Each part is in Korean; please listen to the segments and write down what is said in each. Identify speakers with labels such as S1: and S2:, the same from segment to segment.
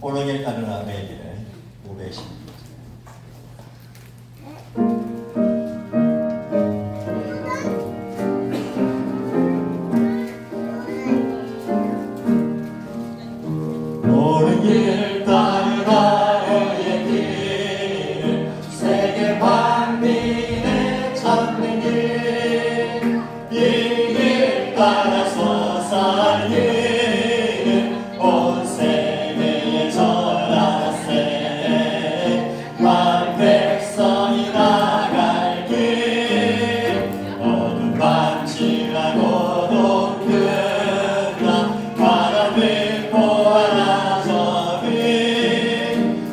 S1: 오늘 가능한 메일을 510. 오는 길 따라 너의 길 세계 만민의 찾는 길 이 길 따라서 살리는 온 세계의 전하세 만 백성이 나갈 길 어둠 반지하고 동그라 바람을 보아라 저기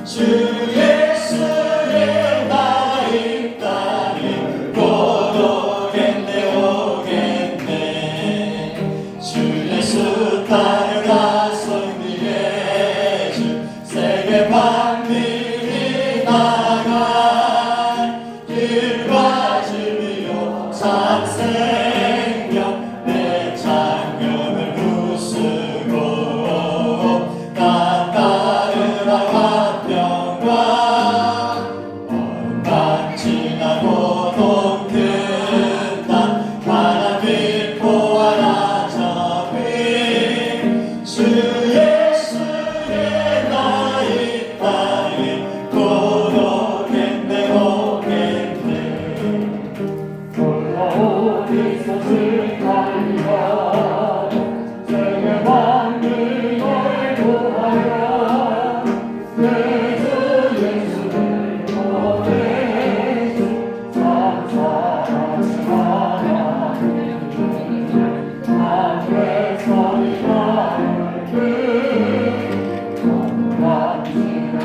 S1: 주 예수의 나라 이 땅에 곧 오겠네 오겠네 주 예수 따르라 승리의 주 세계 만민이 나갈 길과 진리요 참 생명 내 장명을 부수고 따르라 화평과 어둠만 지나고 동큰 땅 바람을 보아라 저기 주 예수의 나라 이 땅에 곧 오겠네 오겠네
S2: 어디서 슬퍼하리라 세계 만민 너를 구하여 내 주 예수를 보내시 감사하지 하나님 하늘의 소리가 울게 만지고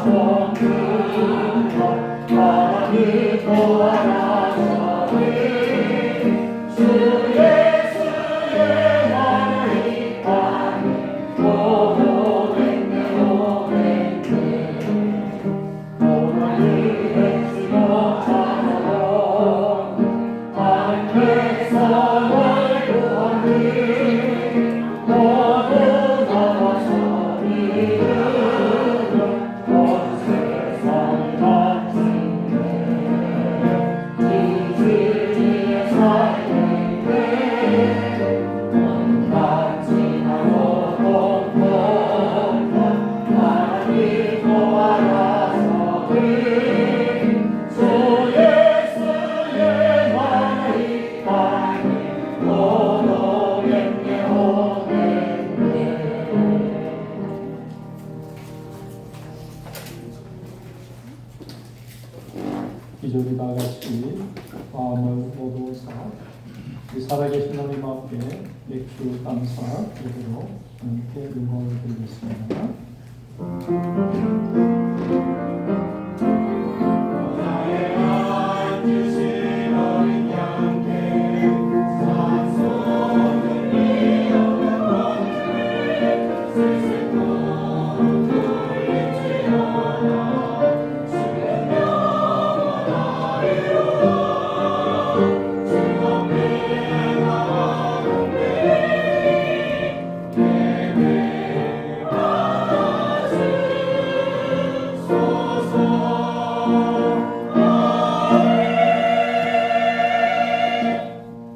S2: 동그라 바람이 보아라 저기 주 예수의 나라 이 땅에 곧 오겠네 오겠네 오늘 백성을 찾아온 한 백성을 구하니 모두 나와서 믿으며 온 세상을 바치네 이지의 삶인데 먼 지나고 동동동 바람이 보아라 저기 주 예수의 나라 이 땅에 곧 오겠네 오겠네
S3: 기적이 다같이 마음을 모두 사 이 살아계신 하나님 앞에 맥주 감사 드리도록 함께 응원을 드리겠습니다.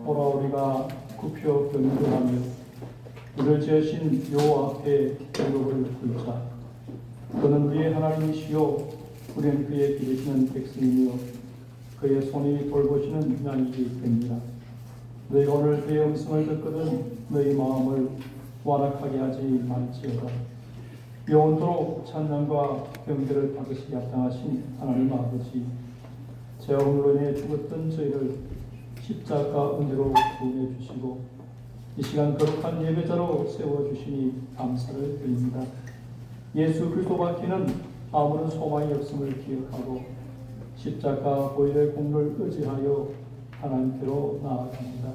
S3: 오라 우리가 굽혀 경배하며 우리를 지으신 여호와 앞에 무릎을 꿇자. 그는 우리의 하나님이시요 우리는 그의 기르시는 백성이며 그의 손이 돌보시는 양이기 됩니다. 너희가 오늘 그의 음성을 듣거든 너희 마음을 완악하게 하지 말지어다. 영원토록 찬양과 경배를 받으시기 합당하신 하나님 아버지, 죄와 흠으로 인해 죽었던 저희를 십자가 은혜로 구원해 주시고 이 시간 거룩한 예배자로 세워주시니 감사를 드립니다. 예수 그리스도밖에는 아무런 소망이 없음을 기억하고 십자가 보혈의 공로를 의지하여 하나님께로 나아갑니다.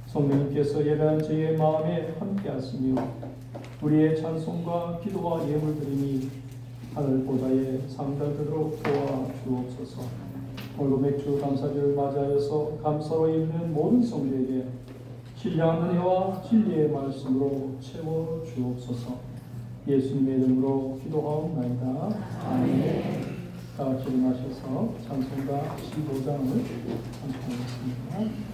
S3: 성령님께서 예배한 저희의 마음에 함께하시며 우리의 찬송과 기도와 예물 드림이 하늘보다에 상달되도록 도와주옵소서. 오늘 맥주 감사절을 맞이하여서 감사로 입는 모든 성도에게 신령한 은혜와 진리의 말씀으로 채워주옵소서. 예수님의 이름으로 기도하옵나이다. 아멘. 다 같이 일어나셔서 찬송가 15장을 찬송하겠습니다.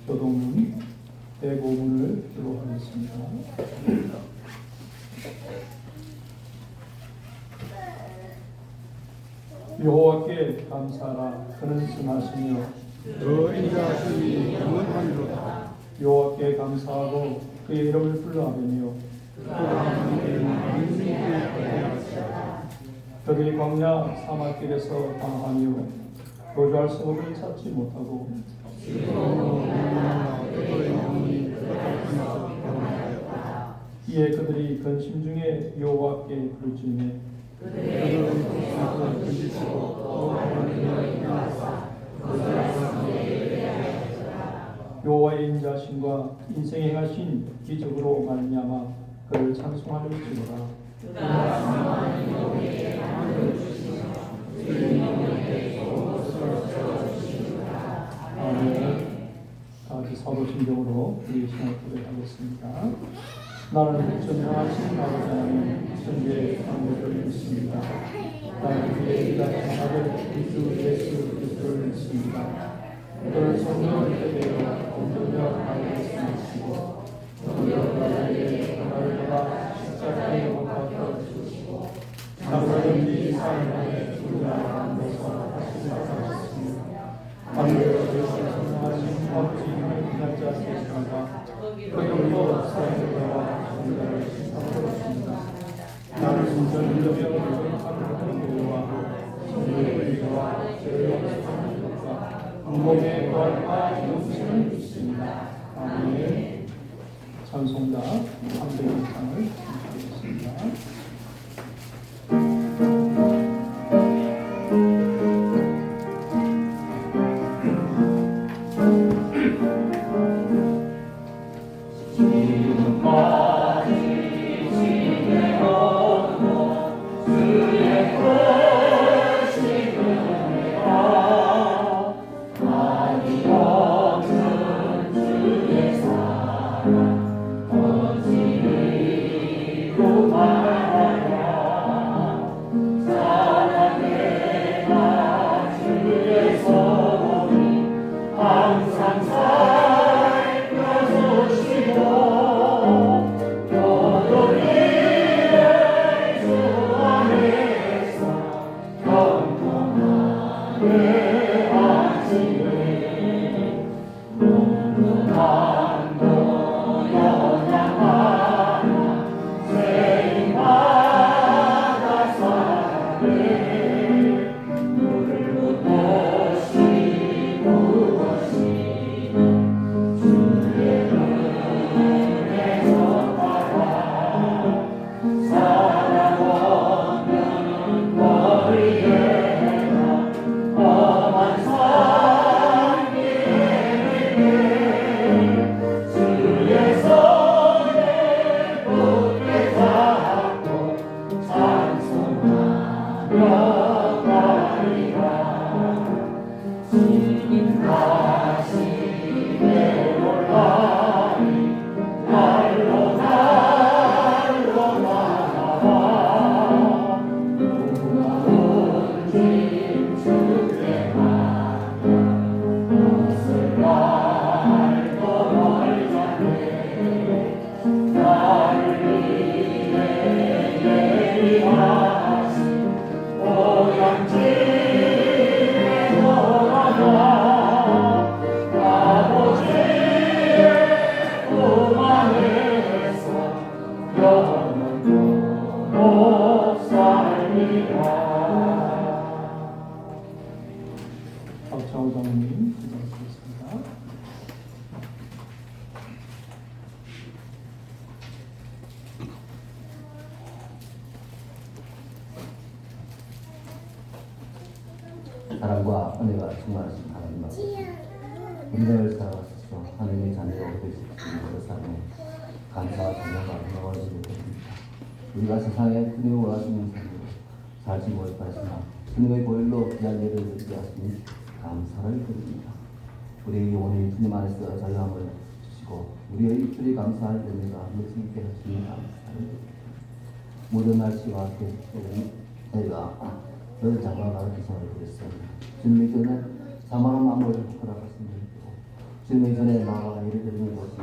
S3: 교동문 대고문을 기도하겠습니다. 여호와께 감사하라. 그는 선하시며
S2: 그 인자하심이 영원하리로다.
S3: 여호와께 감사하고 그의 이름을 불러하며 그들이 광야 사막길에서 방황하며 거주할 성읍을 찾지 못하고 이에 그들이 근심 중에 여호와께 부르짖으며 여호와의 인자하심과 인생에 행하신 기적으로 말미암아 그를 찬송하려지로다. 아멘. 다같이 사도신경으로 우리 신앙을 고백하겠습니다. 나는 전능하신 아버지 하나님 천주의 강구를 믿습니다. 나는 그의 위대한 아들 우주 예수 그리스도를 믿습니다. 그를 성령을 대되어 온전히 하나님을 섬기시고 너희의 나를 받아 십자가에 못 박혀 주시고 나를 네 삶에 주님을 위해서 다시 살아나셨습니다. 하늘에서 성령하신 아버지 이름을 그냥 자 되시다가 그 영도 사랑과 정의를 심판하셨습니다. 나를 온전히 믿으며 하늘의 교회와 성령의 위와 죄를 용서하는 것과 공공의 부활과 영생을 믿습니다. 아멘. 찬송가 301장을 찬송하겠습니다.
S2: 지금까지 지내온
S3: 박창호 장로님 기도하시겠습니다.
S4: 사랑과 은혜가 충만하신 하나님 앞에 우리를 사랑하셔서 하나님의 자녀가 되시는 그 사랑에 감사와 존경과 영광을 드립니다. 우리가 세상에 주님을 원하시는 삶으로 살지 못하시나 주님의 보혈로 귀한 예를 드리게 하시니 감사를 드립니다. 우리의 영혼이 주님 안에서 자유함을 주시고 우리의 입술이 감사할 때마다 느끼게 하시니 감사를 드립니다. 모든 날씨와 계속되는 저희가 너희 장관과 기상을 드렸습니다. 주님의 전에 사망한 마음을 허락하시는 주님의 전에 나아가 예배드리는 것이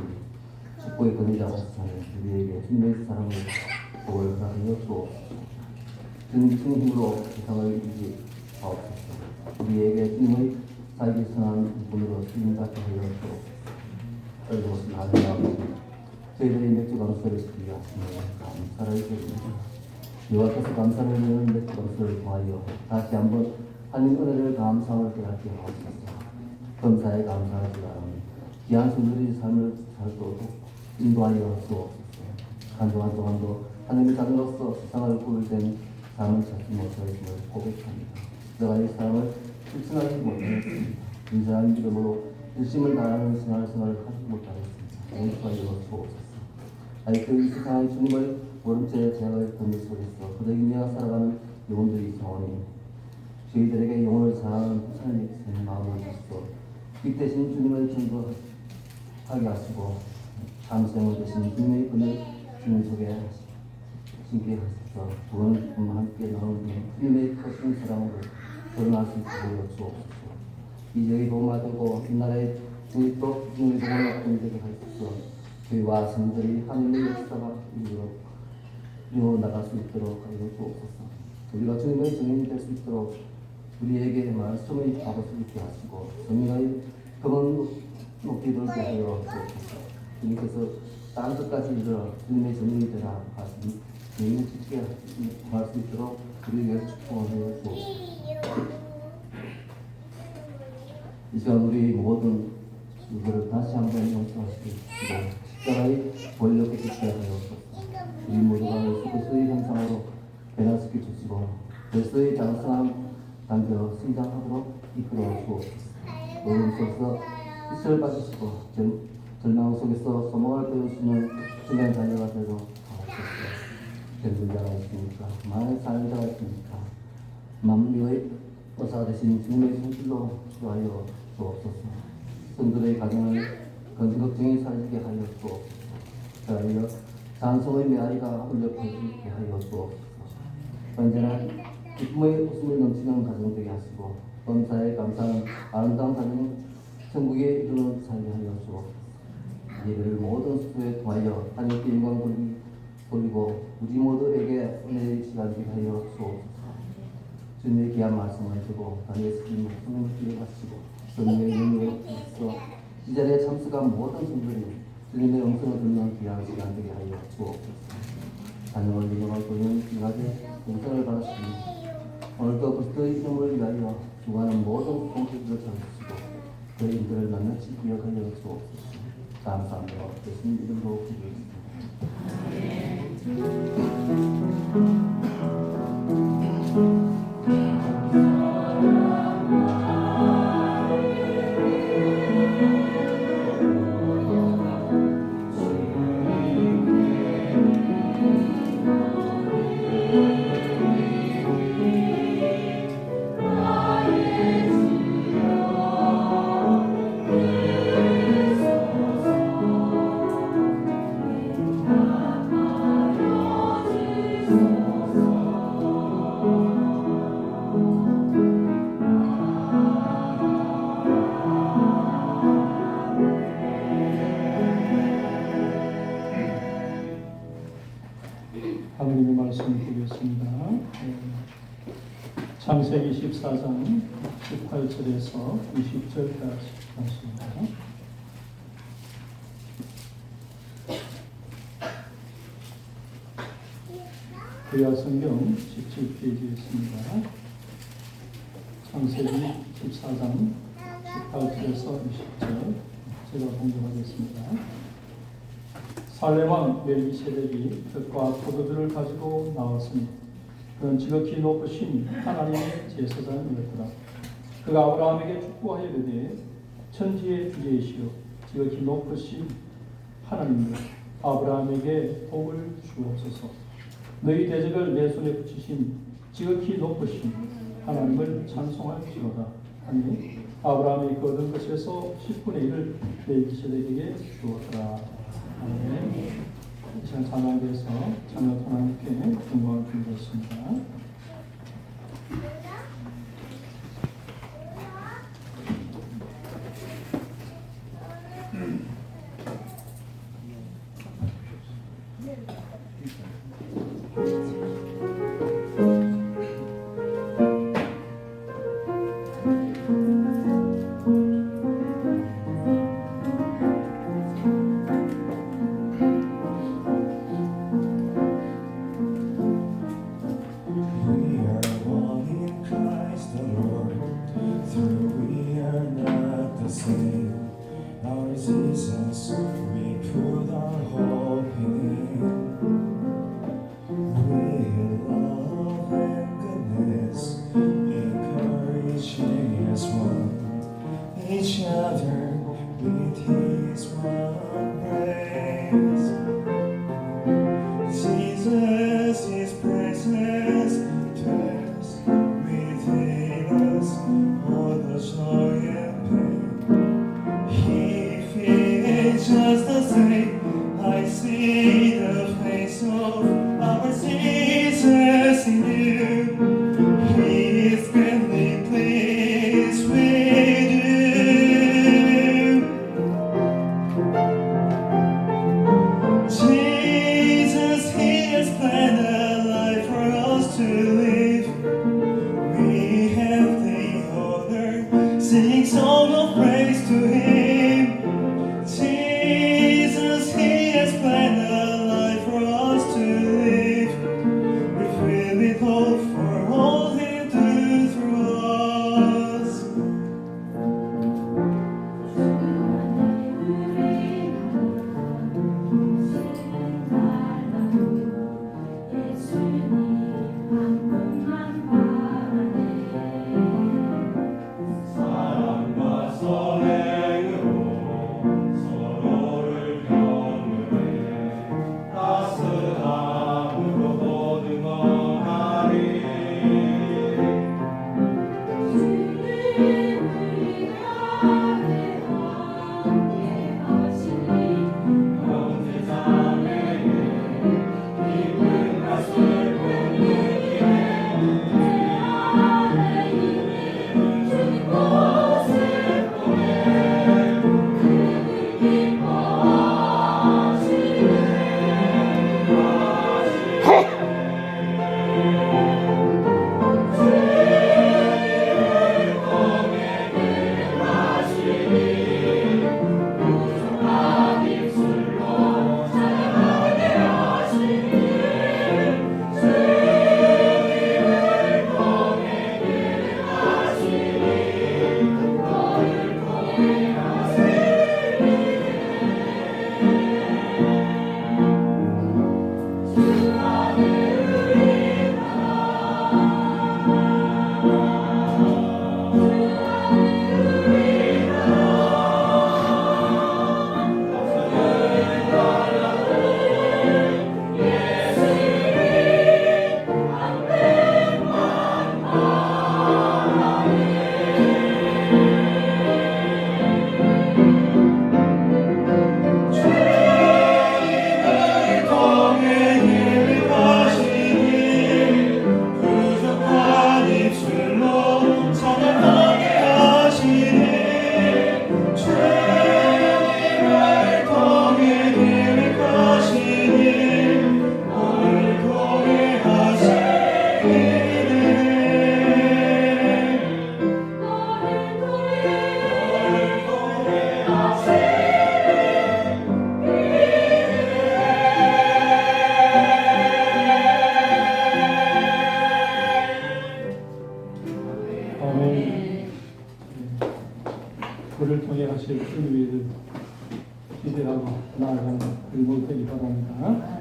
S4: 축복의 권위자가 세상에 우리에게 주님의 사랑을 복을 허락하여 주옵소서. 주님 힘으로 세상을 이기게 하옵소서. 우리에게 주님의 살기 선한 분으로 주님 같게 하여 주옵소서. 어려우신 하나님 아버지, 저희들의 맥주 감사를 드리게 하시며 감사를 드립니다. 여호와께서 감사를 드리는 맥주 감사를 통하여 다시 한번 하나님 은혜를 감사함을 깨닫게 하옵소서. 범사에 감사하지 않으니 귀한 성도의 삶을 살도록 인도하여 주옵소서. 한동안 동안도 하나님의 자녀로서 세상을 구별된 삶을 찾지 못하였음을 고백합니다. 내가 이 삶을 실천하지 못하였습니다. 인자한 믿음으로 열심을 다하는 생활을 하지 못하였습니다. 용서하여 주옵소서. 아니 그 세상의 주님을 모른 채 제약을 던질 속에서 그들이며 살아가는 영혼들이 있사오니 저희들에게 영혼을 사랑하는 부처님의 마음을 주시고 빛 대신 주님을 전도하게 하시고 참생을 대신 주님의 은을 주님 속에 신께 하셔서 구원을 함께 나누는 주님의 크신 사랑으로 드러날 수 있도록 주옵소서. 이 지역이 도움하고 이 나라의 주님도 주님의 동안을 되게 하셔서 저희와 성들이 하나님의 역사가 이루어 나갈 수 있도록 하여 주옵소서. 우리가 주님의 증인이 될 수 있도록 우리에게 말씀을 받을 수 있게 하시고 정의의 검은 높이 들게 하여 주옵소서. 주님께서 땅 끝까지 이르러 주님의 증인이 되라 하시니 주님을 지키게 할 수 있도록 우리에게 축복을 하여 주옵소서. 이 시간 우리 모든 이거를 다시 한번 용서하시고 십자가의 권력을 지키게 하여 주옵소서. 우리 모두가 예수 그리스도의 형상으로 변화시켜 주시고 그리스도의 장성한 단계로 성장하도록 이끌어 주옵소서. 모든 속에서 빛을 받으시고 절망 속에서 소망을 보여주시는 주님의 자녀가 되도록 하옵소서. 전문자가 있습니까? 많은 사람자가 있습니까? 만민의 의사 되신 주님의 손길로 주하여 주옵소서. 성도의 가정을 건강걱정이 살게 하여 주옵소서. 그리하여 찬송의 메아리가 울려 퍼지게 하여 주옵소서. 언제나 기쁨의 웃음을 넘치는 가정 되게 하시고 범사에 감사하는 아름다운 가정 천국에 이르는 살게 하여 주옵소서. 예배를 모든 수에 통하여 하나님께 영광 돌리고 우리 모두에게 은혜의 시간 되게 하여 주옵소서. 주님의 귀한 말씀을 듣고 다니엘서 목숨을 기억하시고 주님의 이름으로 주셔서 이 자리에 참석한 모든 분들이 주님의 영성을 듣는 귀한 시간 되게 하여 주옵소서. 자녀를 인용할 보이는 귀하게 영성을 받았으니 오늘도 그리스도의 이름을 위하여 주관하는 모든 공식들을 찾으시고 그 인들을 낱낱이 기억하여 주옵소서. 감사합니다. 예수님 이름으로 기도했습니다.
S3: 창세기 14장 18절에서 20절까지 하십니다. 구약 성경 17페이지에 있습니다. 창세기 14장 18절에서 20절 제가 봉독하겠습니다. 살렘왕 멜기세덱이 흙과 포도주를 가지고 나왔으니 그는 지극히 높으신 하나님의 제사장이었더라. 그가 아브라함에게 축복하여 이르되 천지의 주제이시여 지극히 높으신 하나님이여 아브라함에게 복을 주옵소서. 너희 대적을 내 손에 붙이신 지극히 높으신 하나님을 찬송할지로다 하니 아브라함이 그 얻은 것에서 10분의 1을 멜기세덱에게 주었더라. 아멘. 이 시간 찬양대에서 찬양 하나님께 영광을 드리겠습니다.
S1: Our Jesus, we put our hope in. We love and goodness, encouraging as one, each other with His one praise. Jesus, His presence dwells within us, all the joy and pain. He feels just the same. I see the face of our Jesus in you. He is greatly pleased with you. Jesus, He has planned a life for us to live. We have the honor, sing song of praise to Him. Jesus, He has planned a life for us to live.
S3: 기대하고 나아가는 우리 모두 되기 바랍니다.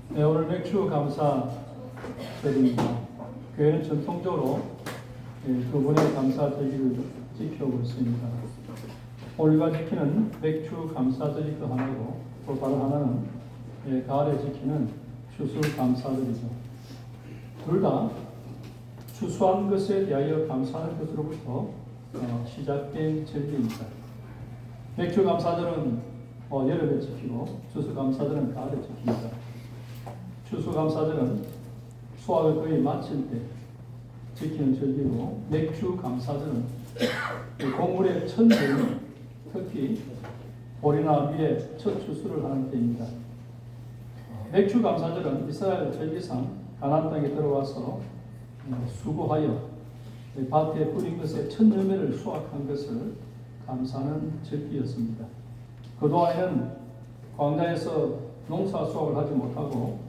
S3: 네, 오늘 맥주 감사절입니다. 교회는 전통적으로 두 분의 감사절기를 지켜오고 있습니다. 우리가 지키는 맥주 감사절이 그 하나고 또 다른 하나는 가을에 지키는 추수감사절이죠. 둘 다 추수한 것에 대하여 감사하는 것으로부터 시작된 절기입니다. 맥주 감사절은 여름에 지키고 추수 감사절은 가을에 지킵니다. 추수 감사절은 수확을 거의 마칠 때 지키는 절기고, 맥주 감사절은 곡물의 첫 열매, 특히 보리나 밀의 첫 추수를 하는 때입니다. 맥주 감사절은 이스라엘 절기상 가나안 땅에 들어와서 수고하여 밭에 뿌린 것의 첫 열매를 수확한 것을 감사하는 절기였습니다. 그동안에는 광야에서 농사 수확을 하지 못하고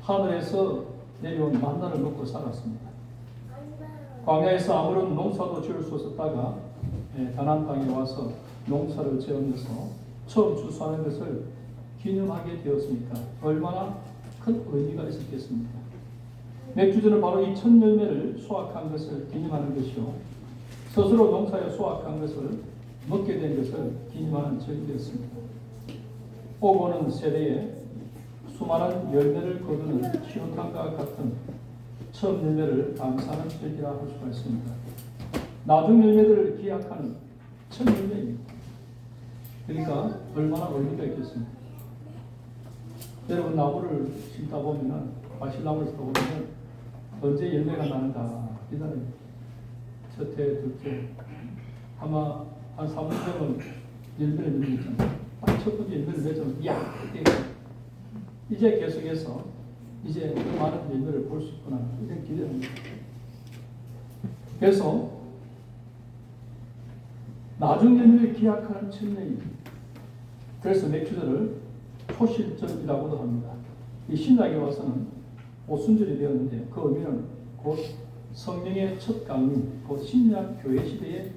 S3: 하늘에서 내려온 만나를 먹고 살았습니다. 광야에서 아무런 농사도 지을 수 없었다가 가나안 땅에 와서 농사를 지으면서 처음 추수하는 것을 기념하게 되었으니까 얼마나 큰 의미가 있었겠습니까? 맥주전은 바로 이 첫 열매를 수확한 것을 기념하는 것이요, 스스로 농사에 수확한 것을 먹게 된 것을 기념하는 절기였습니다. 오고 오는 세대에 수많은 열매를 거두는 시원탕과 같은 처음 열매를 감사하는 절기라 할 수가 있습니다. 나중 열매들을 기약하는 첫 열매입니다. 그러니까 얼마나 의미가 있겠습니까? 여러분, 나무를 심다 보면, 과실나무를 심다 보면 언제 열매가 나는가 기다립니다. 첫 해, 둘째, 아마 한 3분 되면 열매를 맺잖아요. 딱 첫 번째 열매를 맺으면 이제 계속해서 이제 그 많은 열매를 볼 수 있구나, 이런 기대합니다. 그래서 나중 열매를 기약하는 천년입니다. 그래서 맥주절을 초실절이라고도 합니다. 이 신약에 와서는 오순절이 되었는데, 그 의미는 곧 성령의 첫 강림, 곧 신약 교회 시대의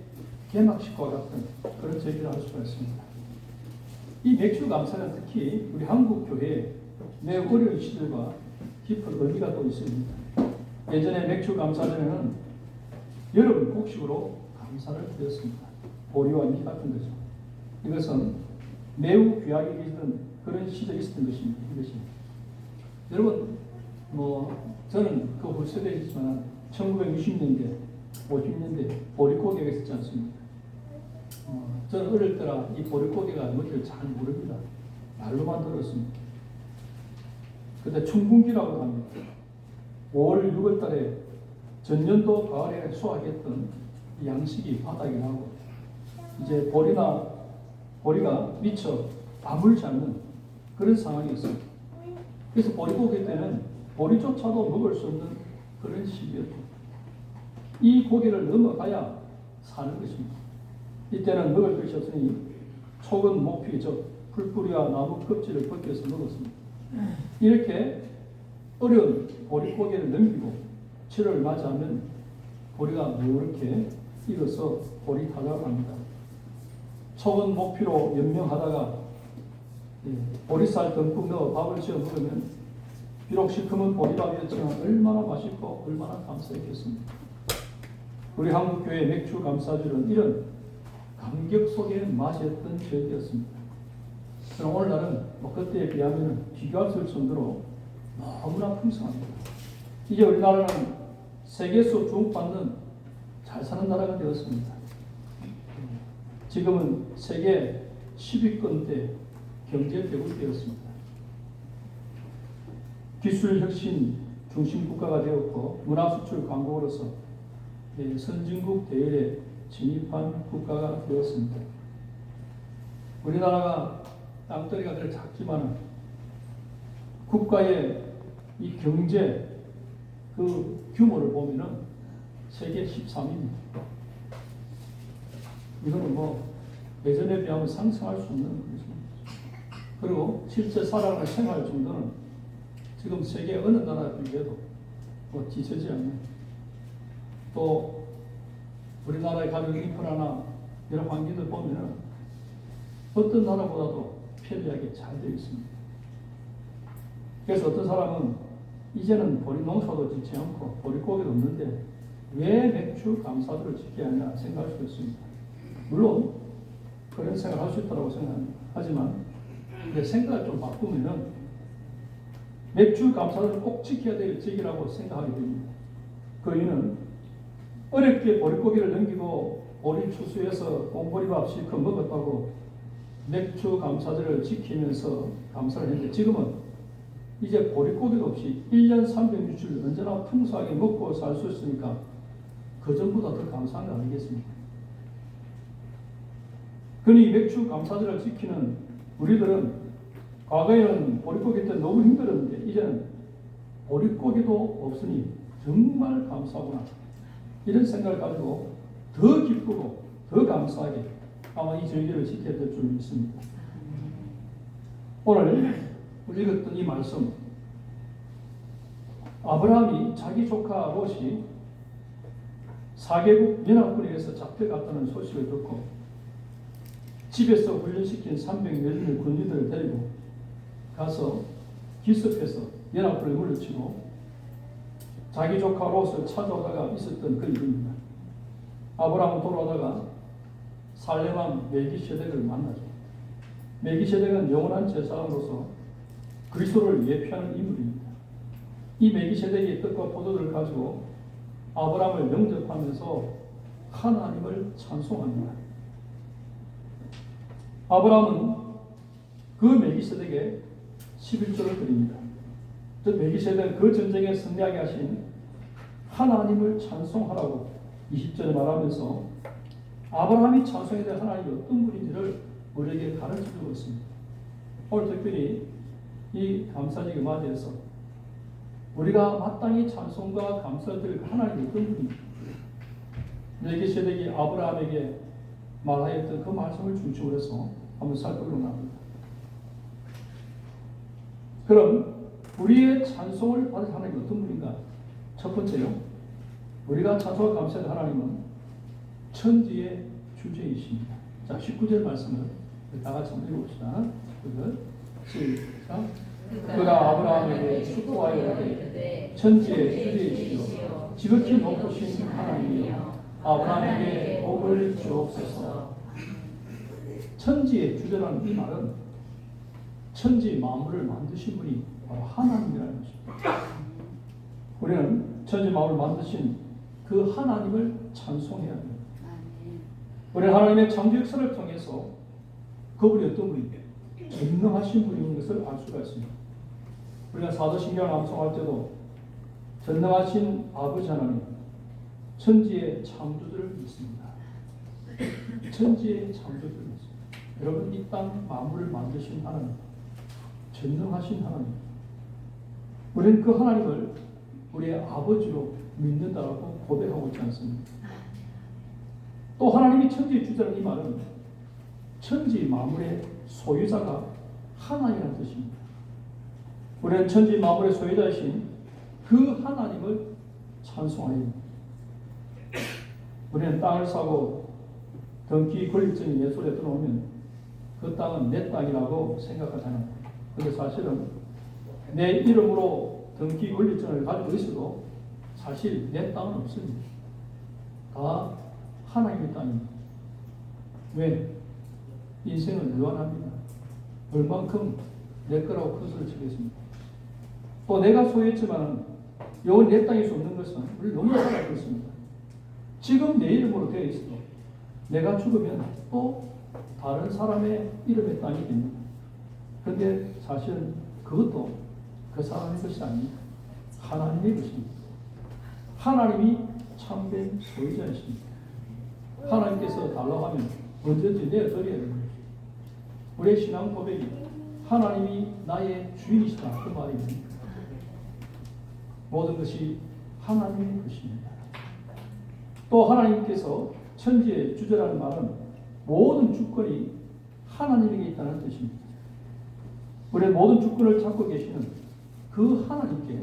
S3: 개막식과 같은 그런 절기라 할 수가 있습니다. 이 맥주 감사는 특히 우리 한국 교회에 매우 어려운 시절과 깊은 의미가 또 있습니다. 예전에 맥주 감사전에는 여러분 곡식으로 감사를 드렸습니다. 보리와 미 같은 거죠. 이것은 매우 귀하게 계시던 그런 시절이 있었던 것입니다. 이것이. 여러분, 저는 그 후세대에 있지만 1960년대, 50년대 보릿고개가 있었지 않습니까? 저는 어릴 때라 이 보릿고개가 뭔지를 잘 모릅니다. 말로만 들었습니다. 그때 춘분기라고 합니다. 5월, 6월 달에 전년도 가을에 수확했던 양식이 바닥에 나고, 이제 보리가 미처 아물지 않는 그런 상황이었습니다. 그래서 보릿고개 때는 보리조차도 먹을 수 없는 그런 시기였죠. 이 고개를 넘어가야 사는 것입니다. 이때는 먹을 것이 없으니 촉은 목피, 즉 풀뿌리와 나무 껍질을 벗겨서 먹었습니다. 이렇게 어려운 보릿고개를 넘기고 7월 맞이하면 보리가 노랗게 익어서 보리타자가 합니다. 촉은 목피로 연명하다가 보리쌀 듬뿍 넣어 밥을 지어 먹으면 비록 시큼은 보리밥이었지만 얼마나 맛있고 얼마나 감사했겠습니까? 우리 한국교회 맥주 감사절은 이런 감격 속에 맞이했던 절기였습니다. 그럼 오늘날은 그때에 비하면 비교할 수 없을 정도로 너무나 풍성합니다. 이제 우리나라는 세계에서 주목받는 잘 사는 나라가 되었습니다. 지금은 세계 10위권대 경제 대국이 되었습니다. 기술 혁신 중심 국가가 되었고, 문화수출 강국으로서 선진국 대열에 진입한 국가가 되었습니다. 우리나라가 땅덩이가 늘 작지만 국가의 이 경제 그 규모를 보면은 세계 13위입니다. 이거는 예전에 비하면 상상할 수 없는 것입니다. 그리고 실제 살아가는 생활 정도는 지금 세계 어느 나라에 비해도 뒤처지 않는, 또 우리나라의 가족 인프라나 여러 환경들 보면은 어떤 나라보다도 편리하게 잘 되어 있습니다. 그래서 어떤 사람은 이제는 보리 농사도 짓지 않고 보릿고기도 없는데 왜 맥주 감사들을 지켜야 하냐 생각할 수 있습니다. 물론 그런 생각을 할 수 있다고 생각합니다. 하지만 내 생각을 좀 바꾸면은 맥주 감사들을 꼭 지켜야 될 직이라고 생각하게 됩니다. 그 이유는 어렵게 보릿고기를 넘기고 보리 추수해서 꽁보리밥 실컷 먹었다고 맥주 감사절을 지키면서 감사를 했는데 지금은 이제 보릿고기도 없이 1년 360일 언제나 풍성하게 먹고 살 수 있으니까 그전보다 더 감사한 거 아니겠습니까? 그러니 맥주 감사절을 지키는 우리들은 과거에는 보릿고기 때 너무 힘들었는데 이제는 보릿고기도 없으니 정말 감사하구나 이런 생각을 가지고 더 기쁘고 더 감사하게 아마 이 절기를 지켜야 될 줄 믿습니다. 오늘 읽었던 이 말씀, 아브라함이 자기 조카 롯이 4개국 연합군에 의해서 잡혀갔다는 소식을 듣고 집에서 훈련시킨 300명 군인들을 데리고 가서 기습해서 연합군을 물리치고 자기 조카 롯을 찾아오다가 있었던 그 일입니다. 아브라함은 돌아오다가 살렘왕 멜기세덱을 만나죠. 멜기세덱은 영원한 제사장으로서 그리스도를 예표하는 인물입니다. 이 멜기세덱이 떡과 포도를 가지고 아브라함을 영접하면서 하나님을 찬송합니다. 아브라함은 그 멜기세덱에 11조를 드립니다. 즉 멜기세덱은 그 전쟁에 승리하게 하신 하나님을 찬송하라고 20절에 말하면서 아브라함이 찬송해야 될 하나님이 어떤 분인지를 우리에게 가르쳐주고 있습니다. 오늘 특별히 이 감사절을 맞이해서 우리가 마땅히 찬송과 감사를 드릴 하나님이 어떤 분입니까? 멜기세덱이 아브라함에게 말하였던 그 말씀을 중심으로 해서 한번 살펴보려고 합니다. 그럼 우리의 찬송을 받을 하나님이 어떤 분인가? 첫 번째요, 우리가 찬송과 감사할 하나님은 천지의 주제이십니다. 자, 19절 말씀을 다 같이 한번 읽어봅시다. 19절 시작. 그가 아브라함에게 축복하여 이르되 천지의 주제이시요 지극히 높으신 하나님이여 아브라함에게 복을 주옵소서. 천지의 주제라는 이 말은 천지 만물을 만드신 분이 바로 하나님이라는 것입니다. 우리는 천지 만물을 만드신 그 하나님을 찬송해야 합니다. 우리는 하나님의 창조 역사를 통해서 그분이 어떤 분인가? 전능하신 분인 것을 알 수가 있습니다. 우리가 사도신경을 암송할 때도 전능하신 아버지 하나님, 천지의 창조주를 믿습니다. 천지의 창조주를 믿습니다. 여러분, 이 땅 만물을 만드신 하나님, 전능하신 하나님, 우리는 그 하나님을 우리의 아버지로 믿는다고 고백하고 있지 않습니까? 또 하나님이 천지의 주자라는 이 말은 천지 만물의 소유자가 하나님이라는 뜻입니다. 우리는 천지 만물의 소유자이신 그 하나님을 찬송하여 우리는 땅을 사고 등기 권리증이 내 손에 들어오면 그 땅은 내 땅이라고 생각하잖아요. 그런데 사실은 내 이름으로 등기 권리증을 가지고 있어도 사실 내 땅은 없습니다. 다 하나님의 땅입니다. 왜? 인생은 유한합니다. 얼만큼 내 거라고 큰 소리를 치겠습니까? 또 내가 소유했지만 영원 내 땅일 수 없는 것은 우리 너무 잘 알고 있습니다. 지금 내 이름으로 되어 있어도 내가 죽으면 또 다른 사람의 이름의 땅이 됩니다. 그런데 사실은 그것도 그 사람의 것이 아닙니다. 하나님의 것입니다. 하나님이 참된 소유자이십니다. 하나님께서 달라고 하면 언제든지 내어드려야 됩니다. 우리의 신앙 고백이 하나님이 나의 주인이시다 그 말입니다. 모든 것이 하나님의 것입니다. 또 하나님께서 천지의 주제라는 말은 모든 주권이 하나님에게 있다는 뜻입니다. 우리의 모든 주권을 잡고 계시는 그 하나님께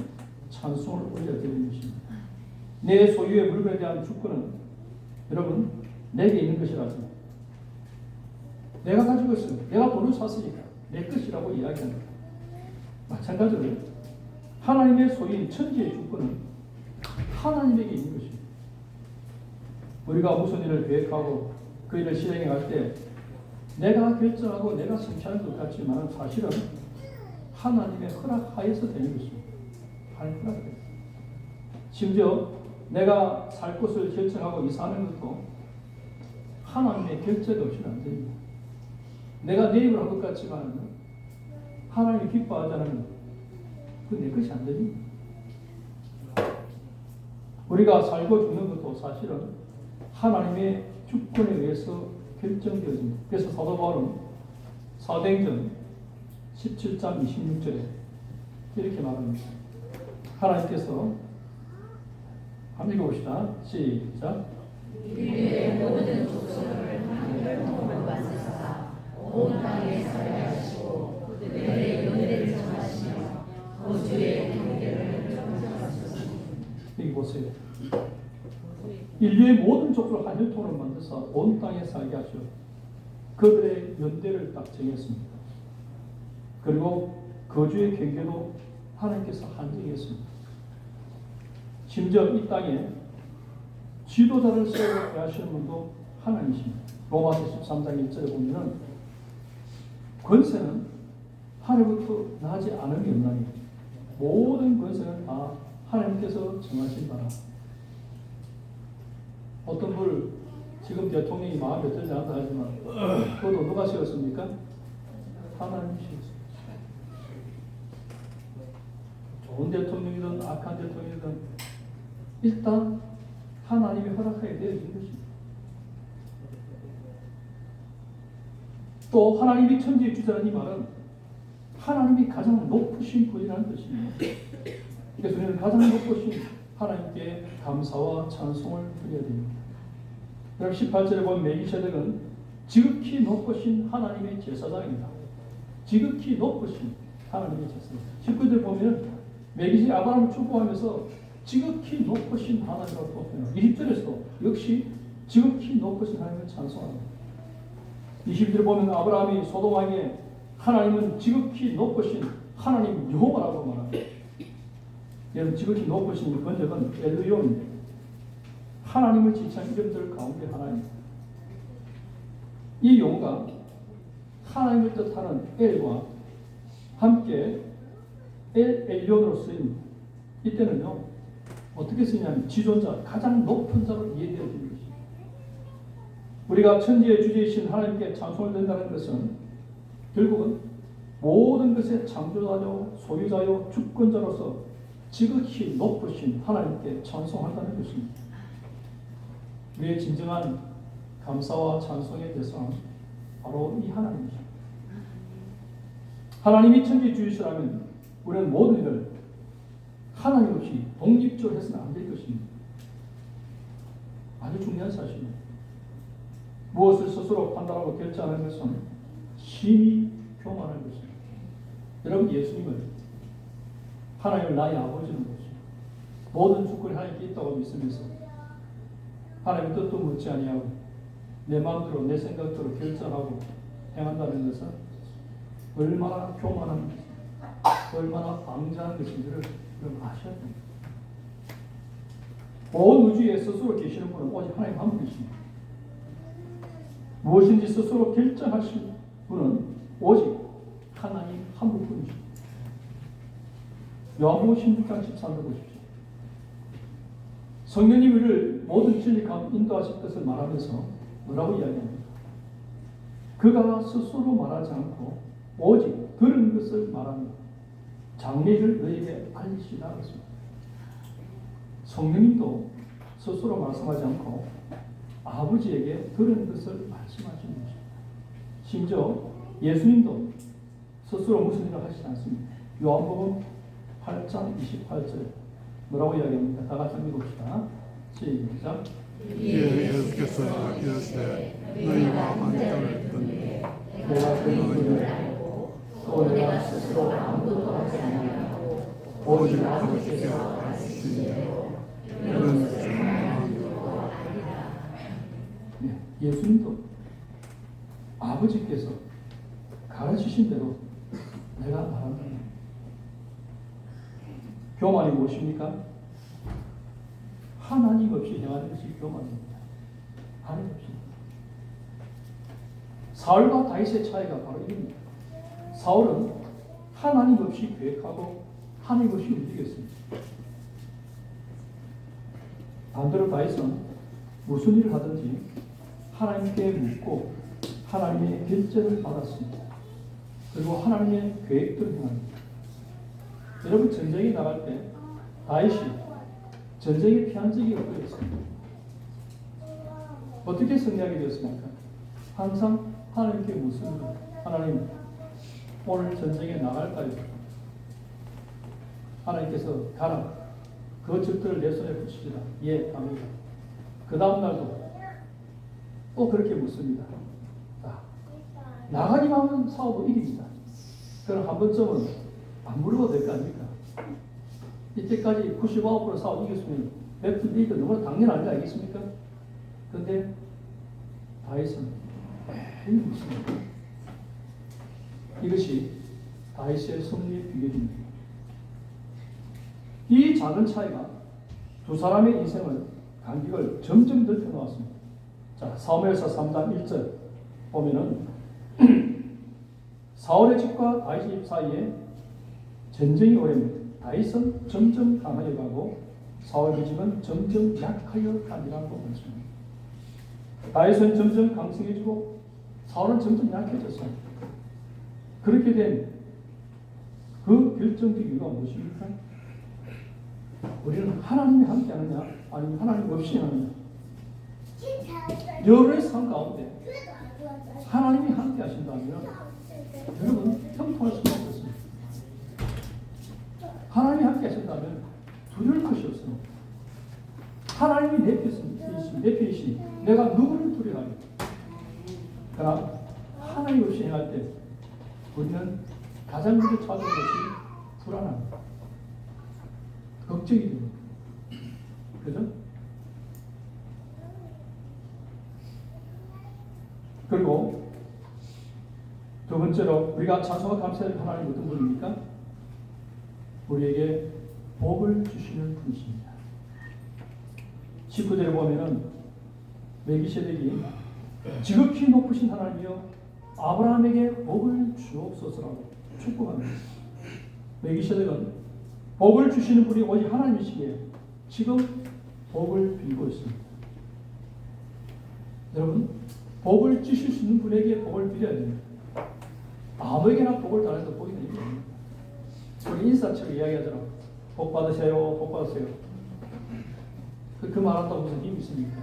S3: 찬송을 올려드리는 것입니다. 내 소유의 물건에 대한 주권은 여러분 내게 있는 것이라서 내가 가지고 있으면 내가 돈을 샀으니까 내 것이라고 이야기합니다. 마찬가지로 하나님의 소유인 천지의 주권은 하나님에게 있는 것입니다. 우리가 무슨 일을 계획하고 그 일을 실행해 갈 때 내가 결정하고 내가 성취하는 것 같지만 사실은 하나님의 허락하에서 되는 것입니다. 하나님 허락하에서. 심지어 내가 살 곳을 결정하고 이사하는 것도 하나님의 결정 없이는 안 됩니다. 내가 내 입으로 할 것 같지만 하나님이 기뻐하지 않으면 그건 내 것이 안 됩니다. 우리가 살고 죽는 것도 사실은 하나님의 주권에 의해서 결정되어집니다. 그래서 사도 바울은 사도행전 17장 26절에 이렇게 말합니다. 하나님께서 한번 읽어봅시다. 시작.
S5: 인류의 모든 족속을 하늘 통으로 만드사 온 땅에 살게 하시고 그들의 연대를 정하시며 거주의 경계를 정하셨으니.
S3: 여기 보세요. 인류의 모든 족속을 한 혈통으로 만드사 온 땅에 살게 하시고 그들의 연대를 딱 정했습니다. 그리고 거주의 경계도 하나님께서 한정했습니다. 심지어 이 땅에 지도자를 세우게 하시는 분도 하나님이십니다. 로마서 13장 1절에 보면 권세는 하늘부터 나지 않음이 없나니 모든 권세는 다 하나님께서 정하신 바라. 어떤 분 지금 대통령이 마음에 들지 않다 하지만 그것도 누가 세웠습니까? 하나님이 세웠습니다. 좋은 대통령이든 악한 대통령이든 일단 하나님이 허락하게 되어진 것입니다. 또 하나님이 천지의 주자라는 이 말은 하나님이 가장 높으신 분이라는 뜻입니다. 그래서 우리는 가장 높으신 하나님께 감사와 찬송을 드려야 됩니다. 그럼 18절에 보면 멜기세덱은 지극히 높으신 하나님의 제사장입니다. 지극히 높으신 하나님의 제사장. 19절 보면 멜기세덱 아브라함을 축복하면서 지극히 높으신 하나님이라고 표현합니다. 20절에서도 역시 지극히 높으신 하나님을 찬송합니다. 20절 보면 아브라함이 소돔왕에 하나님은 지극히 높으신 하나님 여호와라고 말합니다. 여러분 지극히 높으신 번역은 엘리온입니다. 하나님을 지칭한 이름들 가운데 하나입니다. 이 용어가 하나님을 뜻하는 엘과 함께 엘리온으로 쓰입니다. 이때는요 어떻게 쓰냐면 지존자, 가장 높은 자로 이해되어지는 것입니다. 우리가 천지의 주제이신 하나님께 찬송을 드린다는 것은 결국은 모든 것의 창조자요, 소유자요, 주권자로서 지극히 높으신 하나님께 찬송한다는 것입니다. 우리의 진정한 감사와 찬송의 대상은 바로 이 하나님이십니다. 하나님이 천지 주이시라면 우리는 모든 일을 하나님 없이 독립적으로 해서는 안 될 것입니다. 아주 중요한 사실입니다. 무엇을 스스로 판단하고 결정하는 것은 심히 교만한 것입니다. 여러분 예수님을 하나님을 나의 아버지는 것입니다. 모든 주권이 하나님께 있다고 믿으면서 하나님의 뜻도 묻지 아니하고 내 마음대로 내 생각대로 결정하고 행한다는 것은 얼마나 교만한 얼마나 방자한 것인지를 여러분 아셔야 됩니다. 온 우주에 스스로 계시는 분은 오직 하나님 한 분이십니다. 무엇인지 스스로 결정하실 분은 오직 하나님 한 분뿐이십니다. 요한복음 16장 13절 보십시오. 성령님이 우리를 모든 진리 가운데 인도하실 것을 말하면서 뭐라고 이야기합니까? 그가 스스로 말하지 않고 오직 들은 것을 말합니다. 장래를 너에게 알리시다 그랬습니다. 성령님도 스스로 말씀하지 않고 아버지에게 들은 것을 말씀하시는 것입니다. 심지어 예수님도 스스로 무슨 일을 하시지 않습니다. 요한복음 8장 28절에 뭐라고 이야기합니까? 다 같이 읽어봅시다. 시작.
S2: 예수께서 이르시되 너희가 안전을 듣는데
S3: 내가 그 이름을 알고 또 내가 스스로 아무것도 하지 아니하고 오직 아버지께서 하시는 대로 이런 예수님도 아버지께서 가르치신 대로 내가 말한다. 교만이 무엇입니까? 하나님 없이 행하는 것이 교만입니다. 하나님 없이. 사울과 다윗의 차이가 바로 이겁니다. 사울은 하나님 없이 계획하고 하나님 없이 움직였습니다. 반대로 다윗은 무슨 일을 하든지 하나님께 묻고 하나님의 결정을 받았습니다. 그리고 하나님의 계획대로 행합니다. 여러분, 전쟁에 나갈 때 다윗이 전쟁에 피한 적이 없었습니다. 어떻게 승리하게 되었습니까? 항상 하나님께 묻습니다. 하나님, 오늘 전쟁에 나갈까요? 하나님께서 가라. 그 적들을 내 손에 붙이시라. 예, 갑니다. 그 다음 날도 또 그렇게 묻습니다. 자, 나가기만 하면 싸워도 이깁니다. 그럼 한 번쯤은 안 물어봐도 될 거 아닙니까? 이때까지 99% 싸워 이겼으면 100% 이겨 너무나 당연한 거 아니겠습니까? 근데 다윗은 매일 묻습니다. 이것이 다윗의 승리의 비결입니다. 이 작은 차이가 두 사람의 인생을 간격을 점점 넓혀 놓았습니다. 자, 사무엘서 3장 1절 보면은 사울의 집과 다윗의 집 사이에 전쟁이 오렵니다. 다윗은 점점 강하여 가고 사울의 집은 점점 약하여 가니라고 말씀합니다. 다윗은 점점 강성해지고 사울은 점점 약해졌습니다. 그렇게 된 그 결정적 이유가 무엇입니까? 우리는 하나님이 함께 하느냐 아니면 하나님 없이 하느냐. 여러분의 삶 가운데 하나님이 함께 하신다면 여러분 형통할 수가 없습니다. 하나님이 함께 하신다면 두려울 것이 없습니다. 하나님이 내 편이시니 내가 누구를 두려워하리. 그러나 하나님 없이 행할 때 우리는 가장 먼저 찾는 것이 불안합니다. 걱정이 됩니다. 그죠? 그리고 두 번째로 우리가 찬송과 감사할 하나님 어떤 분입니까? 우리에게 복을 주시는 분이십니다. 19절에 보면은 멜기세덱이 지극히 높으신 하나님이여 아브라함에게 복을 주옵소서라고 축복합니다. 멜기세덱은 복을 주시는 분이 오직 하나님이시기에 지금 복을 빌고 있습니다. 여러분, 복을 주실 수 있는 분에게 복을 빌어야 됩니다. 아무에게나 복을 달라도 복이 됩니다. 우리 인사처럼 이야기하잖아. 복 받으세요, 복 받으세요. 그 말한다고 무슨 힘이 있습니까?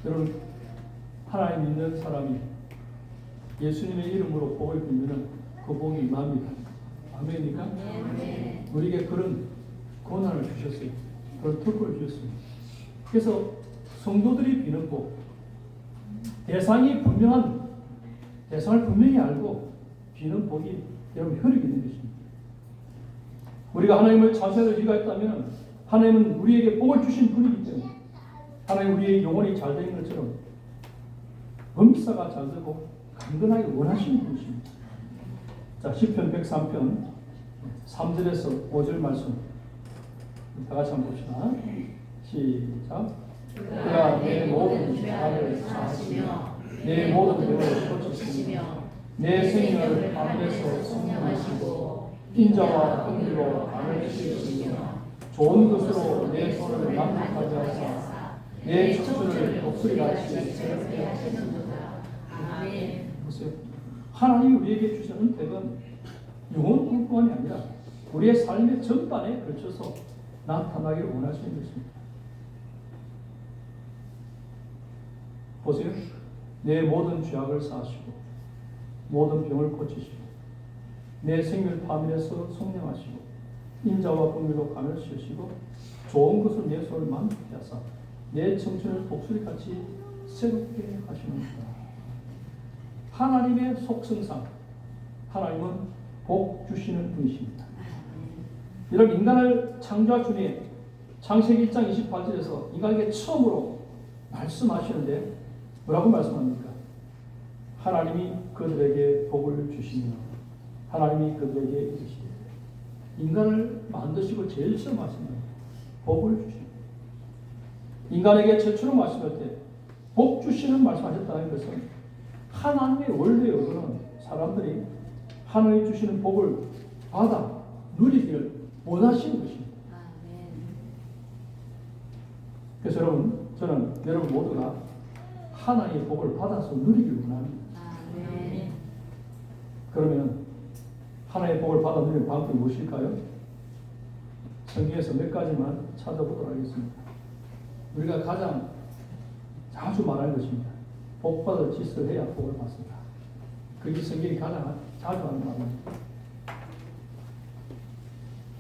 S3: 여러분, 하나님 믿는 사람이 예수님의 이름으로 복을 빌면 그 복이 임합니다. 아멘입니까? 네. 우리에게 그런 권한을 주셨어요. 그런 특권을 주셨습니다. 그래서 성도들이 비는 복, 대상을 분명히 알고 비는 복이 여러분 효력이 있는 것입니다. 우리가 하나님을 찬송할 이유가 있다면 하나님은 우리에게 복을 주신 분이기 때문에 하나님 우리의 영혼이 잘 되는 것처럼 범사가 잘 되고 강건하게 원하시는 분이십니다. 자, 시편 103편 3절에서 5절 말씀 다 같이 한번 봅시다. 시작. 그가 내 모든 죄악을 사하시며 내 모든 죄를 고치시며 내 생명을 하늘에서 성령하시고 인자와 긍휼로 밤을 씌우시며 좋은 것으로 내 손을 만족하게 하사 내 척추를 독수리같이 새롭게 하시는도다. 아멘. 보세요. 하나님이 우리에게 주신 은택은 영혼뿐만이 아니라 우리의 삶의 전반에 걸쳐서 나타나기를 원하시는 것입니다. 보세요. 내 모든 죄악을 사하시고 모든 병을 고치시고 내 생명 파멸에서 성령하시고 인자와 긍휼로 감을 씌우시고 좋은 것을 내 손을 만족케 하사 내 청춘을 독수리같이 새롭게 하시는구나. 하나님의 속성상 하나님은 복 주시는 분이십니다. 이런 인간을 창조하신 후에 창세기 1장 28절에서 인간에게 처음으로 말씀하시는데 뭐라고 말씀합니까? 하나님이 그들에게 복을 주시며 하나님이 그들에게 이르시되 인간을 만드시고 제일 처음 하시는 복을 주시며 인간에게 최초로 말씀할 때 복 주시는 말씀하셨다는 것은 하나님의 원래 의도는 사람들이 하나님이 주시는 복을 받아 누리기를 원하시는 것입니다. 그래서 여러분, 저는 여러분 모두가 하나님의 복을 받아서 누리기를 원합니다. 그러면 하나님의 복을 받아 누리는 방법이 무엇일까요? 성경에서 몇 가지만 찾아보도록 하겠습니다. 우리가 가장 자주 말하는 것입니다. 복 받을 짓을 해야 복을 받습니다. 그게 성경이 가장 자주 하는 말입니다.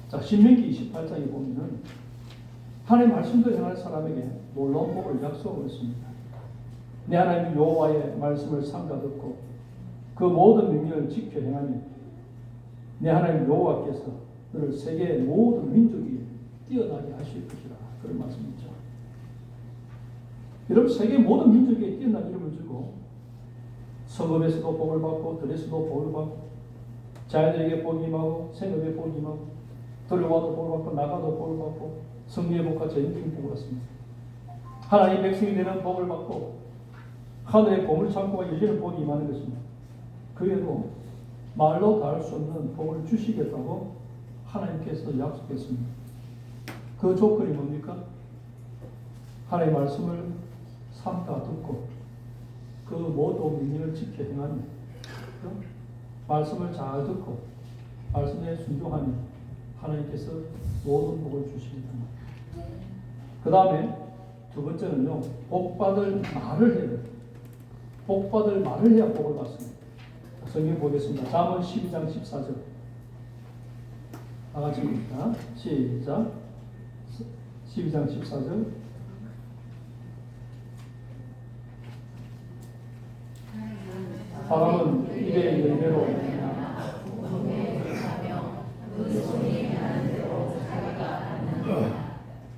S3: 자, 신명기 28장에 보면은 하나님의 말씀도 행할 사람에게 놀라운 복을 약속하고 있습니다. 내 하나님 여호와의 말씀을 삼가 듣고 그 모든 명령을 지켜 행하며 내 하나님 여호와께서 너를 세계의 모든 민족이 뛰어나게 하실 것이라. 그런 말씀이죠. 여러분, 세계 모든 민족에게 뛰어난 이름을 주고 성읍에서도 복을 받고 들에서도 복을 받고 자녀들에게 복이 임하고 생업에 복이 임하고 들어와도 복을 받고 나가도 복을 받고 승리의 복과 전쟁의 복을 받습니다. 하나님 백성이 되는 복을 받고 하늘의 보물 창고가 열리는 복이 임하는 것입니다. 그 외에도 말로 다할 수 없는 복을 주시겠다고 하나님께서 약속했습니다. 그 조건이 뭡니까? 하나님의 말씀을 삼가 듣고 그 모든 명령을 지켜 행하며 말씀을 잘 듣고 말씀에 순종하며 하나님께서 모든 복을 주시겠다. 그 다음에 두 번째는요, 복받을 말을 해야 돼요. 복받을 말을 해야 복을 받습니다. 성경 보겠습니다. 잠언 12장 14절. 다 같이 봅니다. 시작. 12장 14절. 사람은 입의 열매로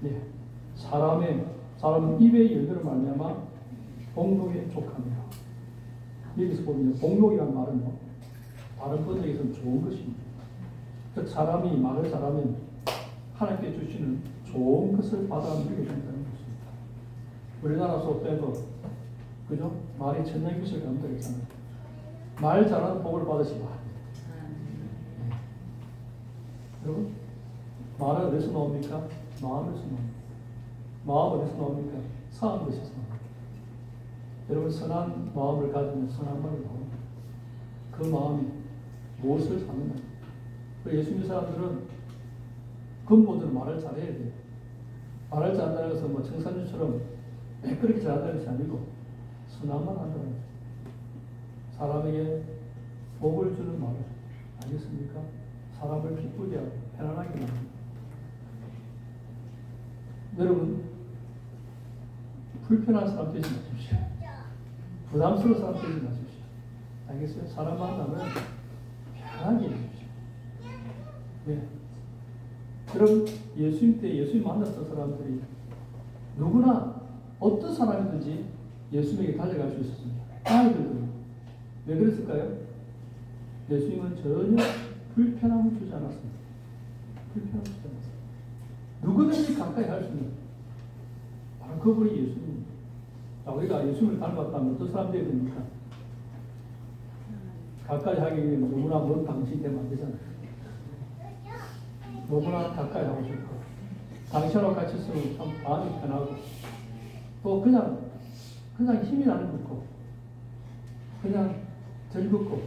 S3: 네, 사람은 입의 열매로 말미암아 복록에 족합니다. 여기서 보면 복록이란 말은 다른 번역에서는 좋은 것입니다. 그 사람이 말을 잘하면 하나님께 주시는 좋은 것을 받아 누리게 된다는 것입니다. 우리나라 속에도 그죠? 말이 천년기술 간다 했잖아요. 말 잘하는 복을 받으시기 바랍니다. 여러분, 말은 어디서 나옵니까? 마음에서 나옵니다. 마음은 어디서 나옵니까? 사한 것에서 나옵니다. 여러분, 선한 마음을 가지면 선한 말이 나옵니다. 그 마음이 무엇을 사는가? 예수 믿는 사람들은 근본적으로 말을 잘해야 돼요. 말을 잘한다는 것은 뭐 청산유처럼 매끄럽게 잘한다는 것이 아니고 선한 말 한다는 거죠. 사람에게 복을 주는 말을, 알겠습니까? 사람을 기쁘게 하고 편안하게 만듭니다. 여러분, 불편한 사람 되지 마십시오. 부담스러운 사람 되지 마십시오. 알겠어요? 사람 만나면 편하게 해주십시오. 네. 그럼 예수님 때 예수님 만났던 사람들이 누구나 어떤 사람이든지 예수님에게 달려갈 수 있었습니다. 아이들도. 왜 그랬을까요? 예수님은 전혀 불편함을 주지 않았습니다. 불편함을 주지 않았습니다. 누구든지 가까이 할 수 있는 바로 그분이 예수님입니다. 자, 우리가 예수님을 닮았다면 어떤 사람 되어야 됩니까? 가까이 하기 위해 너무나 먼 당신 되면 안 되잖아요. 너무나 가까이 하고 싶고 당신하고 같이 있으면 참 마음이 편하고 또 그냥 힘이 나는 것 같고 그냥 즐겁고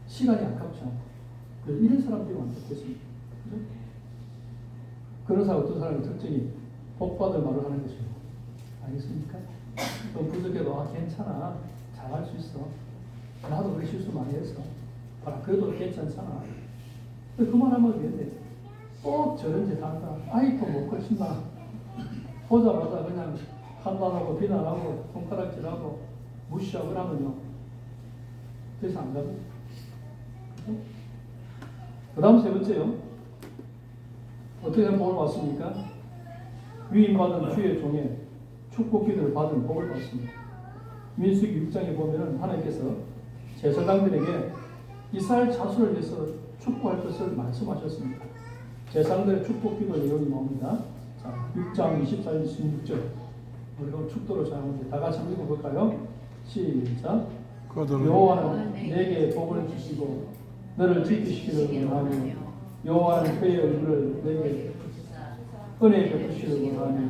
S3: 시간이 아깝지 않고 이런 사람들이 많겠습니다. 그죠? 그런 사람 어떤 사람의 특징이 복받을 말을 하는 것이고 알겠습니까? 또 부족해도 괜찮아 잘할 수 있어 나도 그렇게 실수 많이 했어 그래도 괜찮잖아 그 말하면 되는데 꼭 저런 짓 한다 아이폰 먹고 싶나 보자마자 그냥 판단하고 비난하고 손가락질하고 무시하고 그러면요 그래서 안 갑니다. 그 다음 세 번째요. 어떻게 복을 받습니까? 위임받은 주의 종의 축복 기도를 받은 복을 받습니다. 민수기 6장에 보면은 하나님께서 제사장들에게 이스라엘 자손을 위해서 축복할 것을 말씀하셨습니다. 제사장들의 축복 기도 내용이 나옵니다. 자, 6장 24절 26절. 우리가 축도를 사용하는데 다 같이 한번 읽어볼까요? 시작.
S2: 그들은
S3: 여호와는 내게 복을 주시고 너를 지키시기를 원하며 여호와는 그의 얼굴을 내게 은혜 베푸시기를 원하며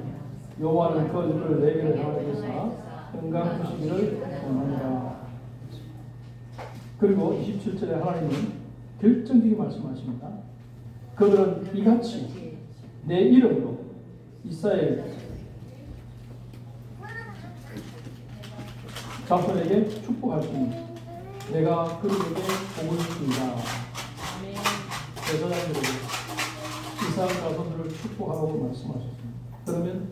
S3: 여호와는 그 얼굴을 내게 향하여서 평강 주시기를 원하노라. 그리고 27절에 하나님은 결정적인 말씀하십니다. 그들은 이같이 내 이름으로 이스라엘 자손에게 축복하시니 내가 그들에게 복을 주리라. 제사장들에게 이스라엘 자손들을 축복하라고 말씀하셨습니다. 그러면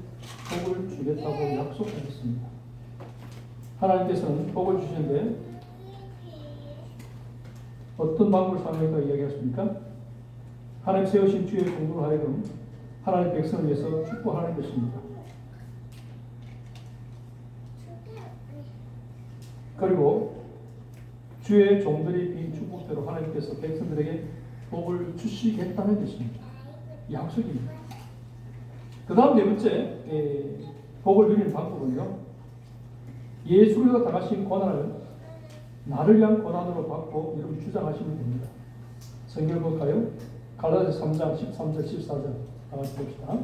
S3: 복을 주겠다고 약속하셨습니다. 하나님께서는 복을 주시는데 어떤 방법을 사용할까 이야기하십니까? 하나님 세우신 주의 공로로 하여금 하나님 백성을 위해서 축복하는 것입니다. 그리고 주의 종들이 빈 축복대로 하나님께서 백성들에게 복을 주시겠다는 것입니다. 약속입니다. 그 다음 네 번째 복을 누리는 방법은요, 예수가 당하신 고난을 나를 위한 고난으로 받고 여러분 주장하시면 됩니다. 성경 볼까요? 갈라디아서 3장 13절 14절 다 같이 봅시다.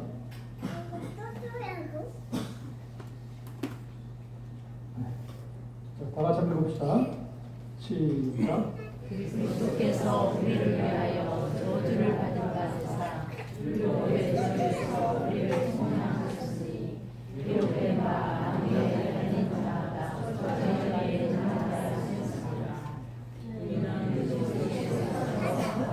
S3: 다 같이 한번 봅시다. 시작.
S5: 그리스도께서 우리를 위하여 저주를 받은 바되사 율법의 저주에서 우리를 구원하셨으니 기록된 바 우리의 달린 자가 저주에 전하였습니다. 우리는 그리스도께서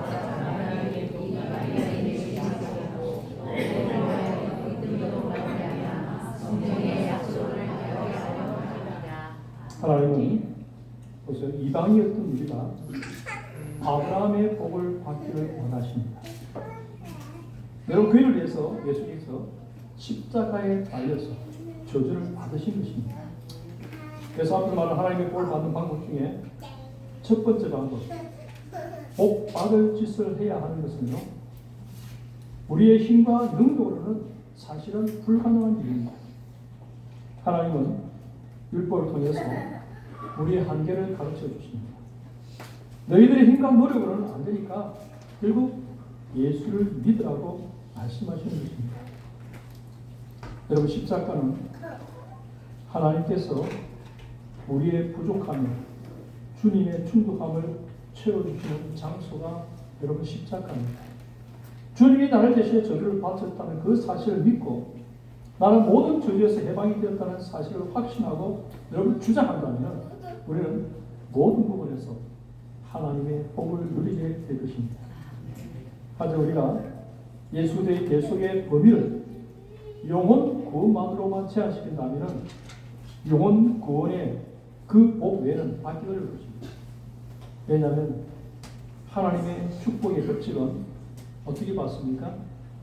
S5: 하나님의 복음과 인생의 시작하고 우리를 위하여 믿음으로 말미암아 성령의 약속을 하여 사용합니다.
S3: 하나님은 보세요. 이방이었던 우리가 아브라함의 복을 받기를 원하십니다. 여러분, 그 일을 위해서 예수께서 십자가에 달려서 저주를 받으신 것입니다. 그래서 앞으로 말하는 하나님의 복을 받는 방법 중에 첫 번째 방법, 복 받을 짓을 해야 하는 것은요, 우리의 힘과 능력으로는 사실은 불가능한 일입니다. 하나님은 율법을 통해서 우리의 한계를 가르쳐 주십니다. 너희들의 힘과 노력으로는 안 되니까 결국 예수를 믿으라고 말씀하시는 것입니다. 여러분, 십자가는 하나님께서 우리의 부족함을, 주님의 충족함을 채워주시는 장소가 여러분 십자가입니다. 주님이 나를 대신에 저주를 바쳤다는 그 사실을 믿고 나는 모든 저주에서 해방이 되었다는 사실을 확신하고 여러분 주장한다면 우리는 모든 부분에서 하나님의 복을 누리게 될 것입니다. 하지만 우리가 예수의 계속의 범위를 영혼 구원만으로만 제한시킨다면 영혼 구원의 그 복 외에는 받기 어려울 것입니다. 왜냐하면 하나님의 축복의 법칙은 어떻게 받습니까?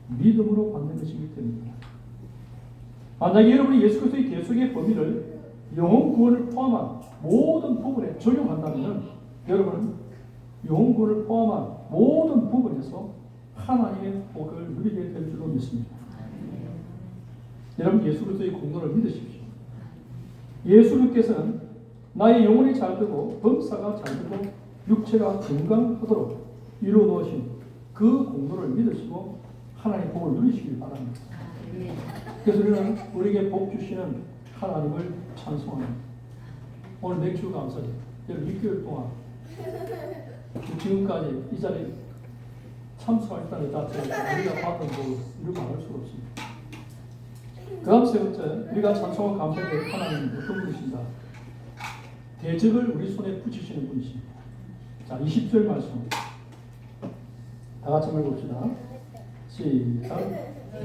S3: 믿음으로 받는 것이기 때문입니다. 만약에 여러분이 예수 그리스도의 계속의 범위를 영혼 구원을 포함한 모든 부분에 적용한다면 여러분은 영혼 구원을 포함한 모든 부분에서 하나님의 복을 누리게 될 줄로 믿습니다. 여러분, 예수 그리스도의 공로를 믿으십시오. 예수님께서는 나의 영혼이 잘 되고 범사가 잘 되고 육체가 건강하도록 이루어 놓으신 그 공로를 믿으시고 하나님의 복을 누리시길 바랍니다. 그래서 우리는 우리에게 복 주시는 하나님을 찬송합니다. 오늘 맥주 감사해요. 여러분 6개월 동안 지금까지 이 자리에 참석했다는 자체가 우리가 받은 복을 이루 말할 수가 없습니다. 그 다음 세 번째, 우리가 찬송하고 감사할 하나님은 어떤 분이신가? 대적을 우리 손에 붙이시는 분이십니다. 자, 20절 말씀 다 같이 한번 봅시다. 시작.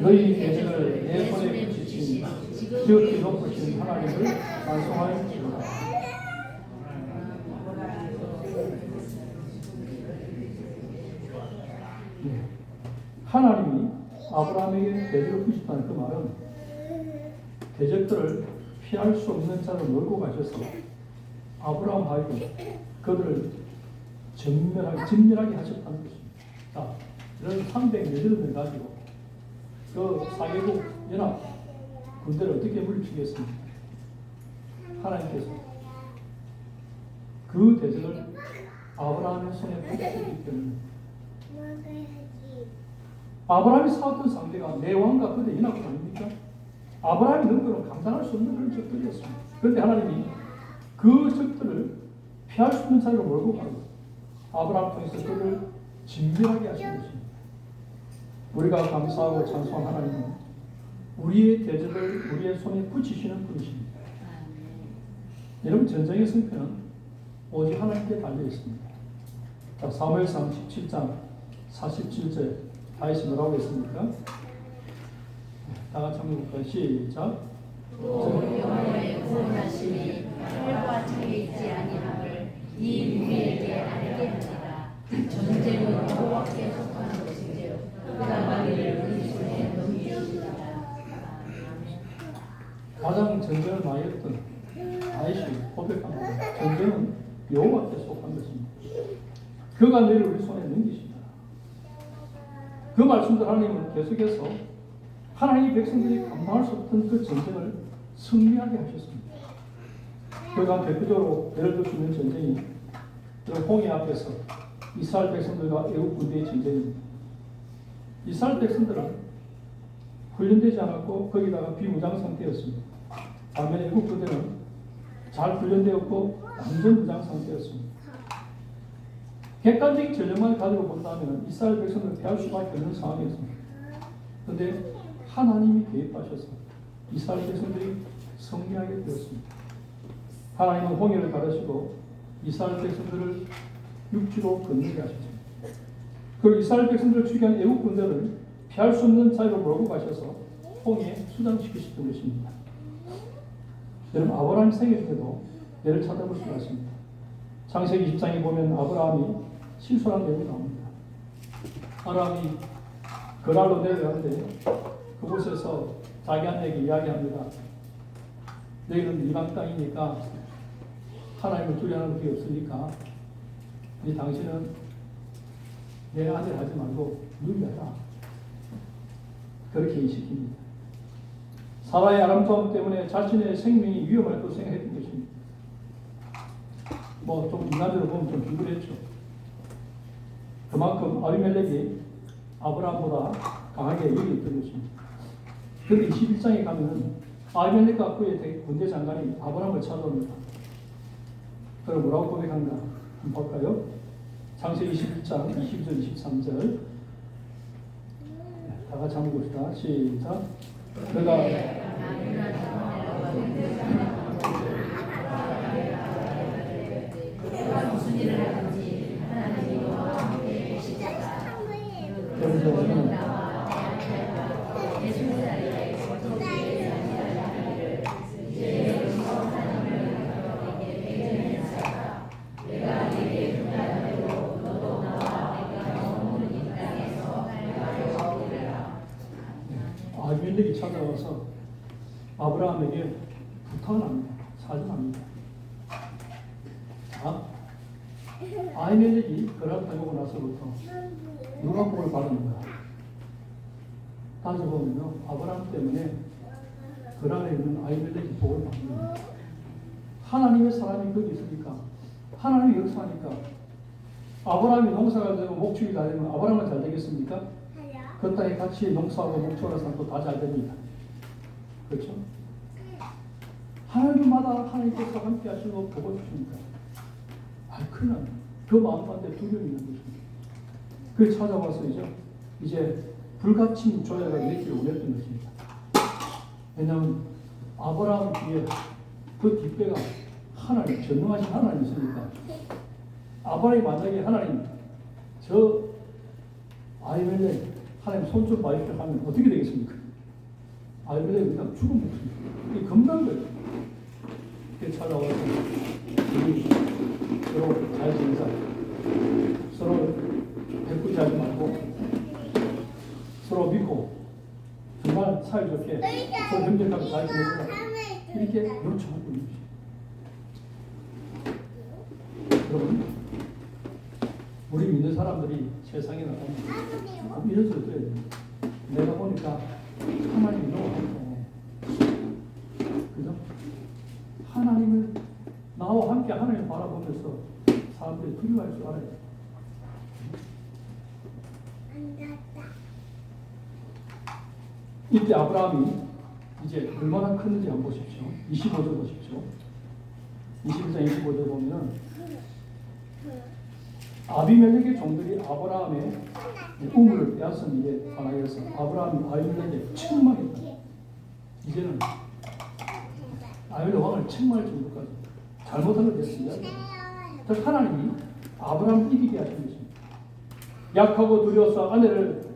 S3: 너희 대적을 내 손에 붙이신 지극히 높으신 하나님을 찬송하였습니다. 하나님이 아브라함에게 대적을 붙이셨다는 그 말은 대적들을 피할 수 없는 자로 몰고 가셔서 아브라함하고 그들을 진멸하게 하셨다는 것입니다. 자, 이런 308명 가지고 그 4개국 연합 군대를 어떻게 물리치겠습니까? 하나님께서 그 대적을 아브라함의 손에 붙였기 때문에 아브라함이 싸웠던 상대가 내 왕과 그대 연합 아닙니까? 아브라함이 능력으로 감당할 수 없는 그런 적들이었습니다. 그런데 하나님이 그 적들을 피할 수 없는 자리로 몰고 가고 아브라함 통해서 그를 진멸하게 하신 것입니다. 우리가 감사하고 찬송한 하나님은 우리의 대적을 우리의 손에 붙이시는 분이십니다. 여러분, 전쟁의 승패는 오직 하나님께 달려 있습니다. 자, 사무엘상 17장 47절 다시 뭐라고 했습니까? 다 같이 한번 볼까요? 시작.
S5: 여호와의 구원하심이 혈과 창에 있지 아니함을 이 우리에게 알게 하리라. 전쟁은 여호와께 속한 것이며 그가 우리를 우리 손에 넘기시리라.
S3: 가장 전쟁을 많이 했던 다윗이 고백합니다. 전쟁은 여호와께 속한 것입니다. 그가 너희를 우리 손에 넘기신다. 그 말씀들 하나님은 계속해서 하나님의 백성들이 감당할 수 없던 그 전쟁을 승리하게 하셨습니다. 그가 대표적으로 예를 들 수 있는 전쟁이 홍해 앞에서 이스라엘 백성들과 애국 군대의 전쟁입니다. 이스라엘 백성들은 훈련되지 않았고 거기다가 비무장 상태였습니다. 반면에 애국 군대는 잘 훈련되었고 완전 무장 상태였습니다. 객관적인 전력만 가지고 본다면 이스라엘 백성들을 피할 수밖에 없는 상황이었습니다. 그런데 하나님이 개입하셔서 이스라엘 백성들이 승리하게 되었습니다. 하나님은 홍해를 가르시고 이스라엘 백성들을 육지로 건너게 하셨습니다. 그리고 이스라엘 백성들을 추기한 애국 군대를 피할 수 없는 자리로 몰고 가셔서 홍해에 수장시키셨던 것입니다. 여러분, 아브라함 생애 때도 예를 찾아볼 수가 있습니다. 창세기 20장에 보면 아브라함이 실수한 내용이 나옵니다. 아브라함이 거랄로 내려가는데 그곳에서 자기 아내에게 이야기합니다. 너희는 이방 땅이니까 하나님을 두려워하는 것이 없으니까 이 당신은 내 아들 하지 말고 누이하라. 그렇게 시킵니다. 사라의 아람투함 때문에 자신의 생명이 위험할 것을 생각했던 것입니다. 뭐 좀 인간적으로 보면 좀 비굴했죠. 그만큼 아비멜렉이 아브라함보다 강하게 여겼던 것입니다. 그런데 21장에 가면은 아비멜렉과 그의 군대 장관이 아브라함을 찾아옵니다. 그럼 뭐라고 고백한가? 한번 볼까요? 창세기 21장 22절 23절 다 같이 한번 봅시다. 시작. 그가
S5: 무슨 일을 하든지 하나님이 너와 함께 계시다가
S3: 여기서는
S5: 내 손자에게 어떻게 하기를 이제 여기서 하나님을 너에게 배전했사가 내가 네게 분하는 대로 너도 나와 내가 머무는 이 땅에서 내가 오리라.
S3: 아비멜렉이 찾아와서 아브라함에게 부탁을 합니다. 사정합니다. 자, 아비멜렉이 거랍하고 나서부터 누가 복을 받은 거야? 따져보면요, 아브라함 때문에 거란에 있는 아비멜렉이 복을 받는 거예요. 하나님의 사람이 거기 있으니까, 하나님이 역사하니까, 아브라함이 농사가 되고 목축이 다 되면 아브라함은 잘 되겠습니까? 그 땅에 같이 농사하고 목축하는 사람도 다 잘 됩니다. 그렇죠? 하나님마다 하나님께서 함께 하시고 복을 주십니까? 큰일 납니다. 그 마음 가운데 두려움이 있는 것입니다. 그 찾아와서 이제 불가침 조약을 맺기를 원했던 것입니다. 왜냐하면 아브라함 뒤에 그 뒷배가 하나님, 전능하신 하나님이 있으니까 아브라함이 만약에 하나님 저 아비멜렉 하나님 손 좀 봐주십시오 하면 어떻게 되겠습니까? 아비멜렉이 그냥 죽은 목숨입니다. 이게 겁난 거예요. 이렇게 찾아와서 우리 서로 잘 지내자. 서로 배꾸지 하지 말고 서로 믿고 정말 사이좋게 서로 협력하고 잘 지내자. 이렇게 요청하고 있는 것입니다. 우리 믿는 사람들이 세상에 나가면 이런 소리 들어야 됩니다. 내가 보니까 하나님이 너무 함께, 그죠? 하나님을, 나와 함께 하나님을 바라보면서 사람들이 두려워할 줄 알아야 돼요. 이때 아브라함이 이제 얼마나 컸는지 한번 보십시오. 25절 보십시오. 21장 25절 보면은 아비멜렉의 종들이 아브라함의 우물을 빼앗은 일에 관하여서 아브라함이 아비멜렉에 책망했다. 이제는 아비멜렉 왕을 책망할 정도까지 잘못한 걸 됐습니다. 즉 하나님이 아브라함을 이기게 하신 것입니다. 약하고 두려워서 아내를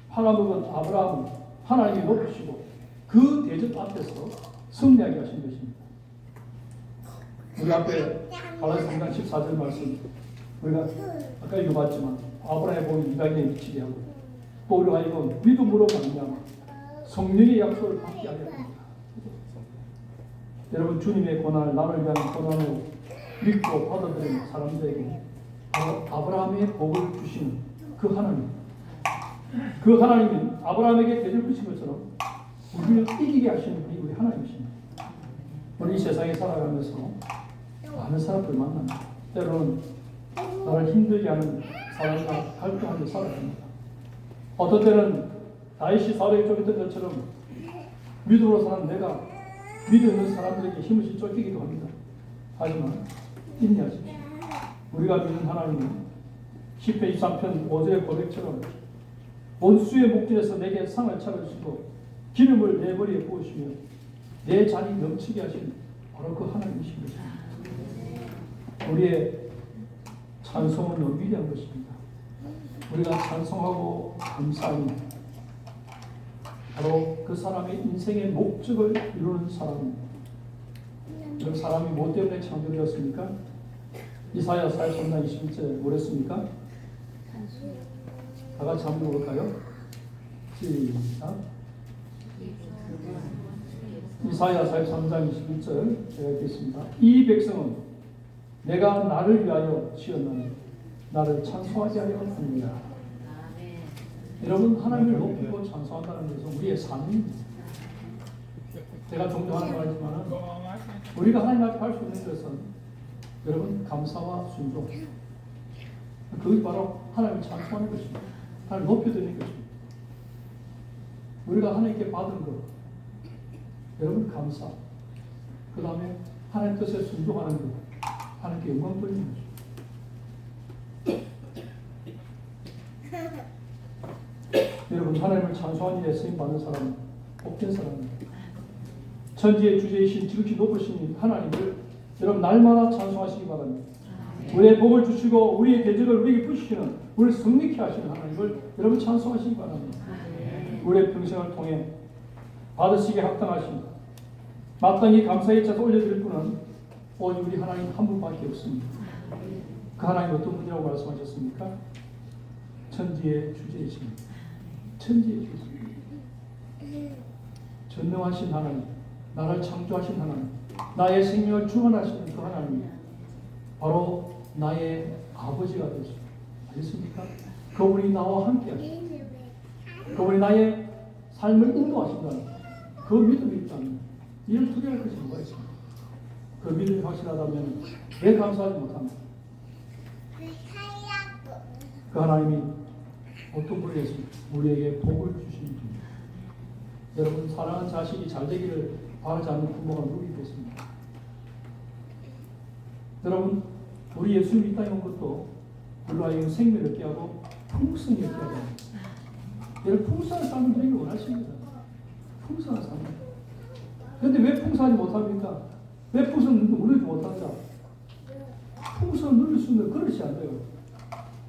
S3: 팔아먹은 아브라함은 하나님이 높이시고 그 대적 앞에서 승리하게 하신 것입니다. 우리 앞에 갈라디아 3장 14절 말씀 우리가 아까 읽어봤지만 아브라함의 복이 이방인에 미치게 하고 또 우리가 이건 믿음으로 말미암아 성령의 약속을 받게 하게 됩니다. 여러분 주님의 고난을 나를 위한 고난으로 믿고 받아들이는 사람들에게 아브라함의 복을 주시는 그 하나님, 그 하나님이 아브라함에게 대접을 주신 것처럼 우리를 이기게 하시는 분이 우리 하나님이십니다. 우리 이 세상에 살아가면서 많은 사람들 만납니다. 때로는 나를 힘들게 하는 사람과 갈등하며 살아갑니다. 어떤 때는 다윗이 사울에게 쫓겼던 것처럼 믿음으로 사는 내가 믿음 있는 사람들에게 힘없이 쫓기기도 합니다. 하지만 인내하십시오. 우리가 믿는 하나님은 10편 23편 5절의 고백처럼 원수의 목전에서 내게 상을 차려주시고 기름을 내 머리에 부으시며 내 잔이 넘치게 하신 바로 그 하나님이신 것입니다. 우리의 찬송은 너무 위대한 것입니다. 우리가 찬송하고 감사하니 바로 그 사람의 인생의 목적을 이루는 사람입니다. 그 사람이 뭐 때문에 창조되었습니까? 이사야 43장 21절 뭐랬습니까? 다 같이 한번 볼까요? 시작. 이사야 43장 21절 제가 읽겠습니다. 이 백성은 내가 나를 위하여 지었나니 나를 찬송하게 하려 합니다. 여러분 하나님을 높이고 찬송한다는 것은 우리의 삶입니다. 제가 종종 하는 말이지만 우리가 하나님 앞에 할 수 있는 것은 여러분 감사와 순종, 그것이 바로 하나님을 찬송하는 것입니다. 하나님을 높여드리는 것입니다. 우리가 하나님께 받은 것, 여러분 감사, 그 다음에 하나님 뜻에 순종하는 것, 하나님께 영광 돌리는 것입니다. 여러분 하나님을 찬송하는 일에 쓰임받는 사람은 복된 사람입니다. 천지의 주제이신 지극히 높으신 하나님을 여러분 날마다 찬송하시기 바랍니다. 우리의 복을 주시고 우리의 대적을 우리에게 부시시는 우리를 승리케 하시는 하나님을 여러분 찬송하시기 바랍니다. 우리의 평생을 통해 받으시기에 합당하신 마땅히 감사의 차서 올려드릴 분은 오직 우리 하나님 한 분밖에 없습니다. 그 하나님 어떤 분이라고 말씀하셨습니까? 천지의 주제이십니다. 천지의 주제, 전능하신 하나님, 나를 창조하신 하나님, 나의 생명을 주관하시는 그 하나님, 바로 나의 아버지가 되십니다. 알겠습니까? 그분이 나와 함께 하십니다. 그분이 나의 삶을 인도하신다는 그 믿음이 있다면 이를 투기할 것이 뭐가 있습니까? 그 믿음이 확실하다면 왜 감사하지 못합니까? 그 하나님이 어떤 분이겠습니까? 우리에게 복을 주시는 분입니다. 여러분 사랑하는 자식이 잘 되기를 바라지 않는 부모가 누구이 됐습니다. 여러분 우리 예수님이 이 땅에 온 것도 불러하여 생명을 얻게 하고 풍성히 얻게 하고 여러분 풍성한 삶을 누리기 원하십니다. 풍성한 삶. 그런데 왜 풍성하지 못합니까? 왜 풍성을 누리지 못한다? 풍성을 누릴 수 있는 그릇이 안 돼요.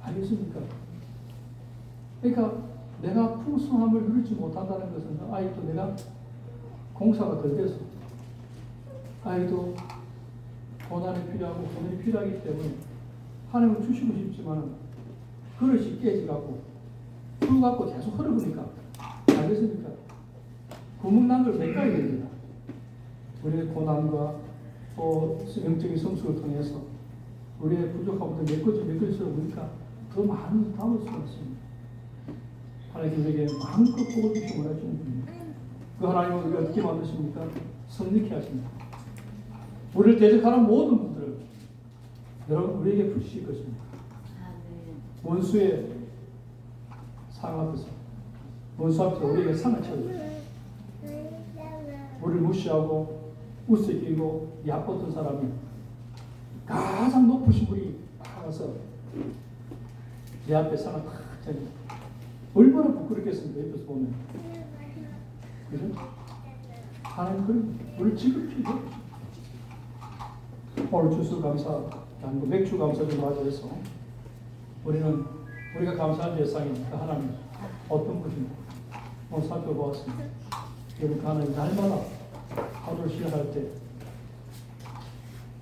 S3: 알겠습니까? 그러니까 내가 풍성함을 누리지 못한다는 것은 아이도 내가 공사가 덜 돼서 아이도 고난이 필요하고 고난이 필요하기 때문에 하나님을 주시고 싶지만 그릇이 깨지갖고 풀 갖고 계속 흐르니까 알겠습니까? 구멍난 걸 메꿔야 됩니다. 우리의 고난과 또 영적인 성숙을 통해서 우리의 부족함도 메꿔질수록 보니까 더 많은 담을 수가 없습니다. 하나님 우리에게 마음껏 복을 주시고 원하시는 분입니다. 그 하나님은 우리가 어떻게 만드십니까? 성립케 하십니다. 우리를 대적하는 모든 분들을 여러분 우리에게 부르실 것입니다. 원수의 상 앞에서 원수 앞에서 우리에게 상을 쳐주십니다. 우리를 무시하고 우습기고 얕붙은 사람이 가장 높으신 분이 나가서 내 앞에 상을 탁 차립니다. 얼마나 부끄럽겠습니까? 옆에서 보면. 그죠? 하나님 우리를 지극히 높이십니다. 오늘 주수감사, 아니고 맥주감사를 맞이해서 우리가 감사한 대상인 그 하나님 어떤 분인가 오늘 살펴보았습니다. 여러분 그 하나님 날마다 하루를 시작할 때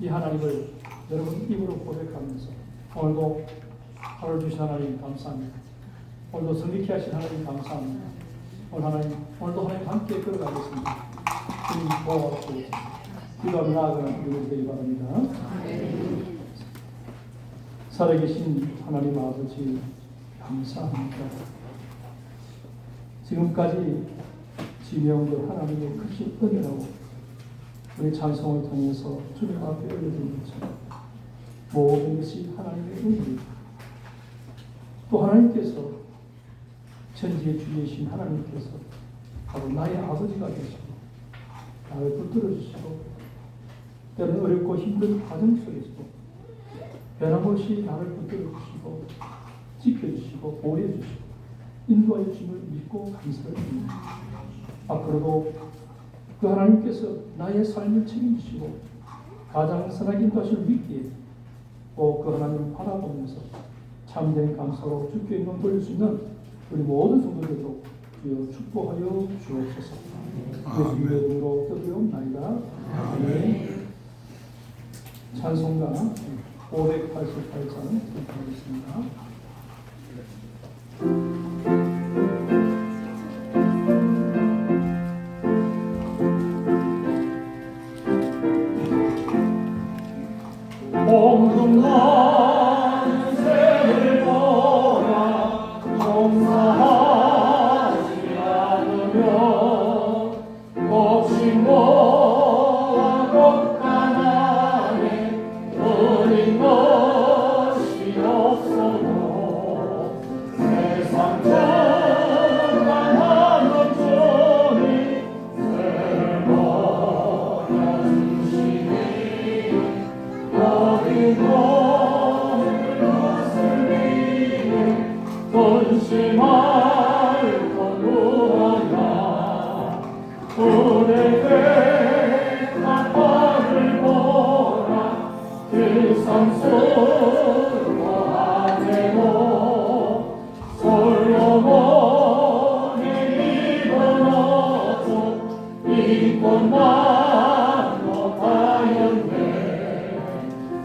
S3: 이 하나님을 여러분 입으로 고백하면서 오늘도 하루를 주신 하나님 감사합니다. 오늘도 성립케 하신 하나님 감사합니다. 오늘도 하나님 함께 걸어가겠습니다. 주님 도와주시고 기도하며 나아가는 우리 되기 바랍니다. 살아계신 하나님 아버지 감사합니다. 지금까지 지명도 하나님의 크신 은혜라고 우리 찬송을 통해서 주님 앞에 올려드린 것처럼 모든 것이 하나님의 은혜입니다. 또 하나님께서 천지의 주이신 하나님께서 바로 나의 아버지가 되시고 나를 붙들어 주시고 때로는 어렵고 힘든 과정 속에서도 변함없이 나를 붙들어 주시고 지켜주시고 보호해주시고 인도하여 주심을 믿고 감사를 드립니다. 앞으로도 그 하나님께서 나의 삶을 책임지시고 가장 선하게 인도하심을 믿기에 또 그 하나님을 바라보면서 참된 감사로 주께 있는 돌릴 수 있는 우리 모든 성도들도 주여 축복하여 주옵소서. 예수님의 이름으로 기도드리옵나이다. 아멘. 찬송가 588장 하겠습니다.
S1: 엉뚱한 새를 보라 정사하지 않으며 곱심과 곱가난에 어린 것이 없어도 세상 정당한 것들이 새를 보라 주시니 어린 것을 위해 근심할 것 무엇이야 그대의 나팔을 보라 그 성수로하되고 솔로몬의 입은 옷 입고만 못하였네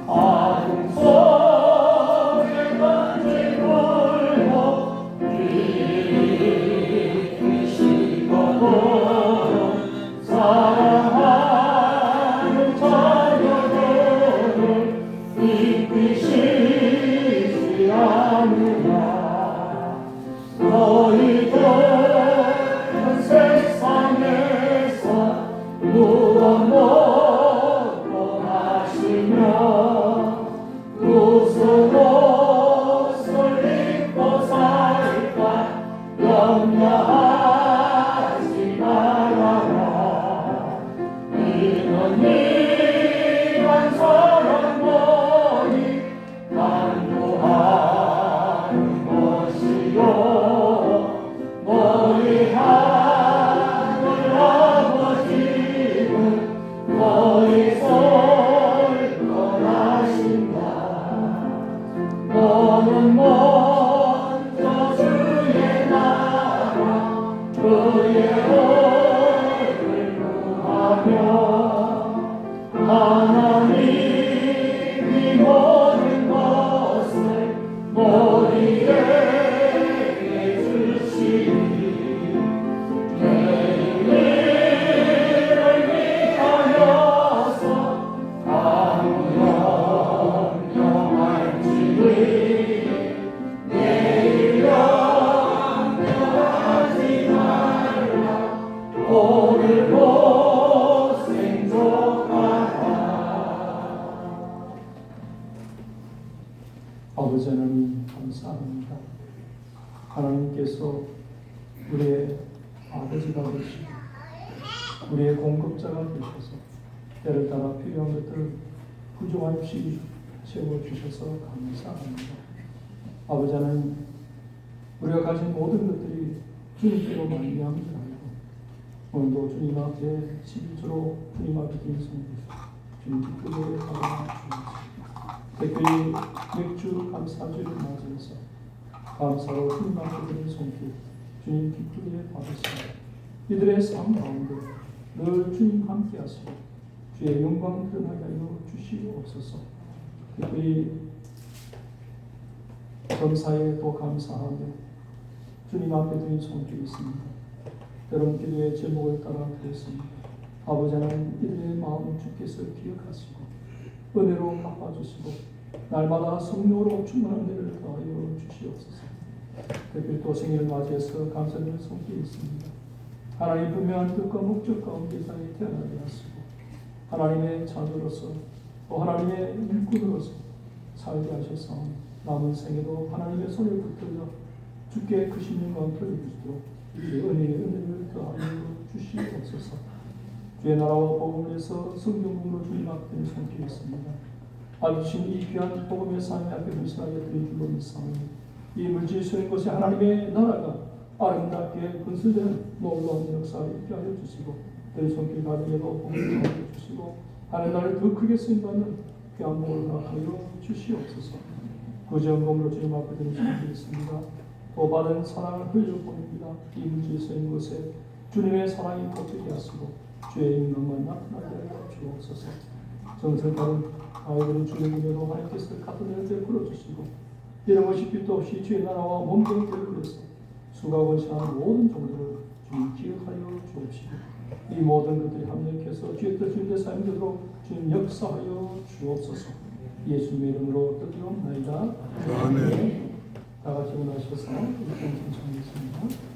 S1: 아궁 속에 던진 물고 이기시거든 사랑하는 자녀들을 이기시지 않으라 너희들은 세상에서 무엇 먹고 마시며 무슨 옷을 입고 살까 염려하지 말아라 이는 이만 서러머니 간구하는 것이요 너희 하늘 아버지는 너희 손 떠나신다 너는 먼저 주의 나라 그의 얼굴을 구하며 하나님이 모든 것을 너희에게 주시니 내 이름을 위하여서 아무 염려할지니
S3: 감사합니다. 하나님께서 우리의 아버지가 되시고 우리의 공급자가 되셔서 때를 따라 필요한 것들을 부족함없이 채워주셔서 감사합니다. 아버지 하나님, 우리가 가진 모든 것들이 주님께로 말미암은 줄 알고 오늘도 주님 앞에 11조로 주님 앞에 김성해서 주님 기쁘게 받아주옵소서. 특별히 맥주 감사주를 맞이해서 감사로 주님 앞에 드린 손길 주님 기쁘게 받으시고 이들의 삶 가운데 늘 주님 함께 하시고 주의 영광 드러나게 하여 주시옵소서. 특별히 검사에 또 감사하며 주님 앞에 드린 손길이 있습니다. 여러분 기도의 제목을 따라 드렸습니다. 아버지 하나님, 이들의 마음 주께서 기억하시고 은혜로 갚아주시고 날마다 성령으로 충만한 은혜를 더하여 주시옵소서. 특별히 또 생일을 맞이해서 감사드리는 손길이 있습니다. 하나님 분명한 뜻과 목적 가운데 세상에 태어나게 하시고 하나님의 자녀로서 또 하나님의 일꾼으로서 살게 하셔서 남은 생에도 하나님의 손을 붙들려 주께 그 신령과 돌려주시도록 우리의 은혜를 더하여 주시옵소서. 주의 나라와 복음을 위해서 성경으로 주님 앞에 손길이 있습니다. 알려주신 이 귀한 복음의 삶 앞에 불신하게 드린 줄로 믿사오니 이 물질 수는 것이 하나님의 나라가 아름답게 건설되는 놀라운 역사를 있게 하여 주시고 늘 손길 가득에도 복음을 하여 주시고 하는 날을 더 크게 쓰임받는 귀한 복을 허락하여 주시옵소서. 그 점검으로 주님 앞에 드린 손길이 있습니다. 또 받은 사랑을 흘려보냅니다. 이 물질 수인 것에 주님의 사랑이 돋게 하시고 주의 영광만 나타나게 하여 주옵소서. 정성가는 아이들은 주의 은혜로 하나님께서 같은 은혜를 베풀어 주시고 이런 것이 빛도 없이 주의 나라와 몸된 교회를 위해서 수고원시하는 모든 종들을 주님 기억하여 주옵시고 이 모든 것들이 합력해서 주의 뜻 주님의 삶이 되도록 주님 역사하여 주옵소서. 예수님의 이름으로 뜻드리옵나이다.
S2: 아멘.
S3: 다 같이 원하셔서 일단 신청하겠습니다.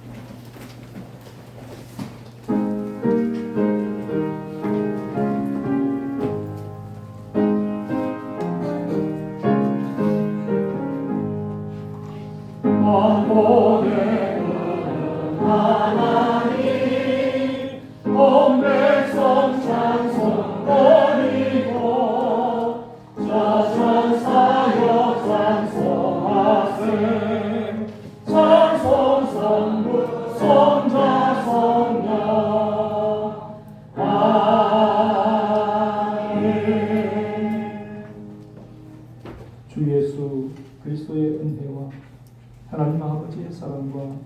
S3: 주 예수 그리스도의 은혜와 하나님 아버지의 사랑과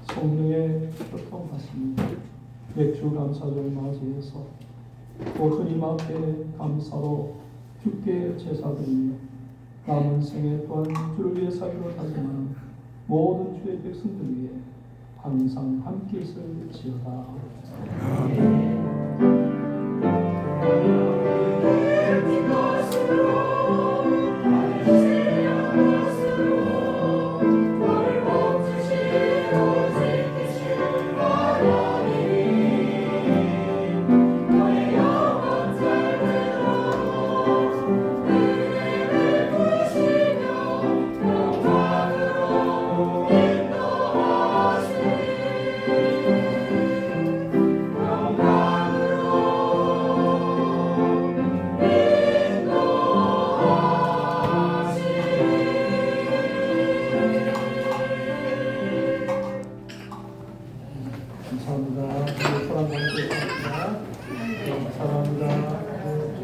S3: 성령의 교통하심이 맥주 감사절을 맞이해서 또 주님 앞에 감사로 주께 제사드리며 남은 생에 또한 주를 위해 살기로 다짐하는 모든 주의 백성들 위해 항상 함께 있을지어다. 감사합니다. 사랑합니다.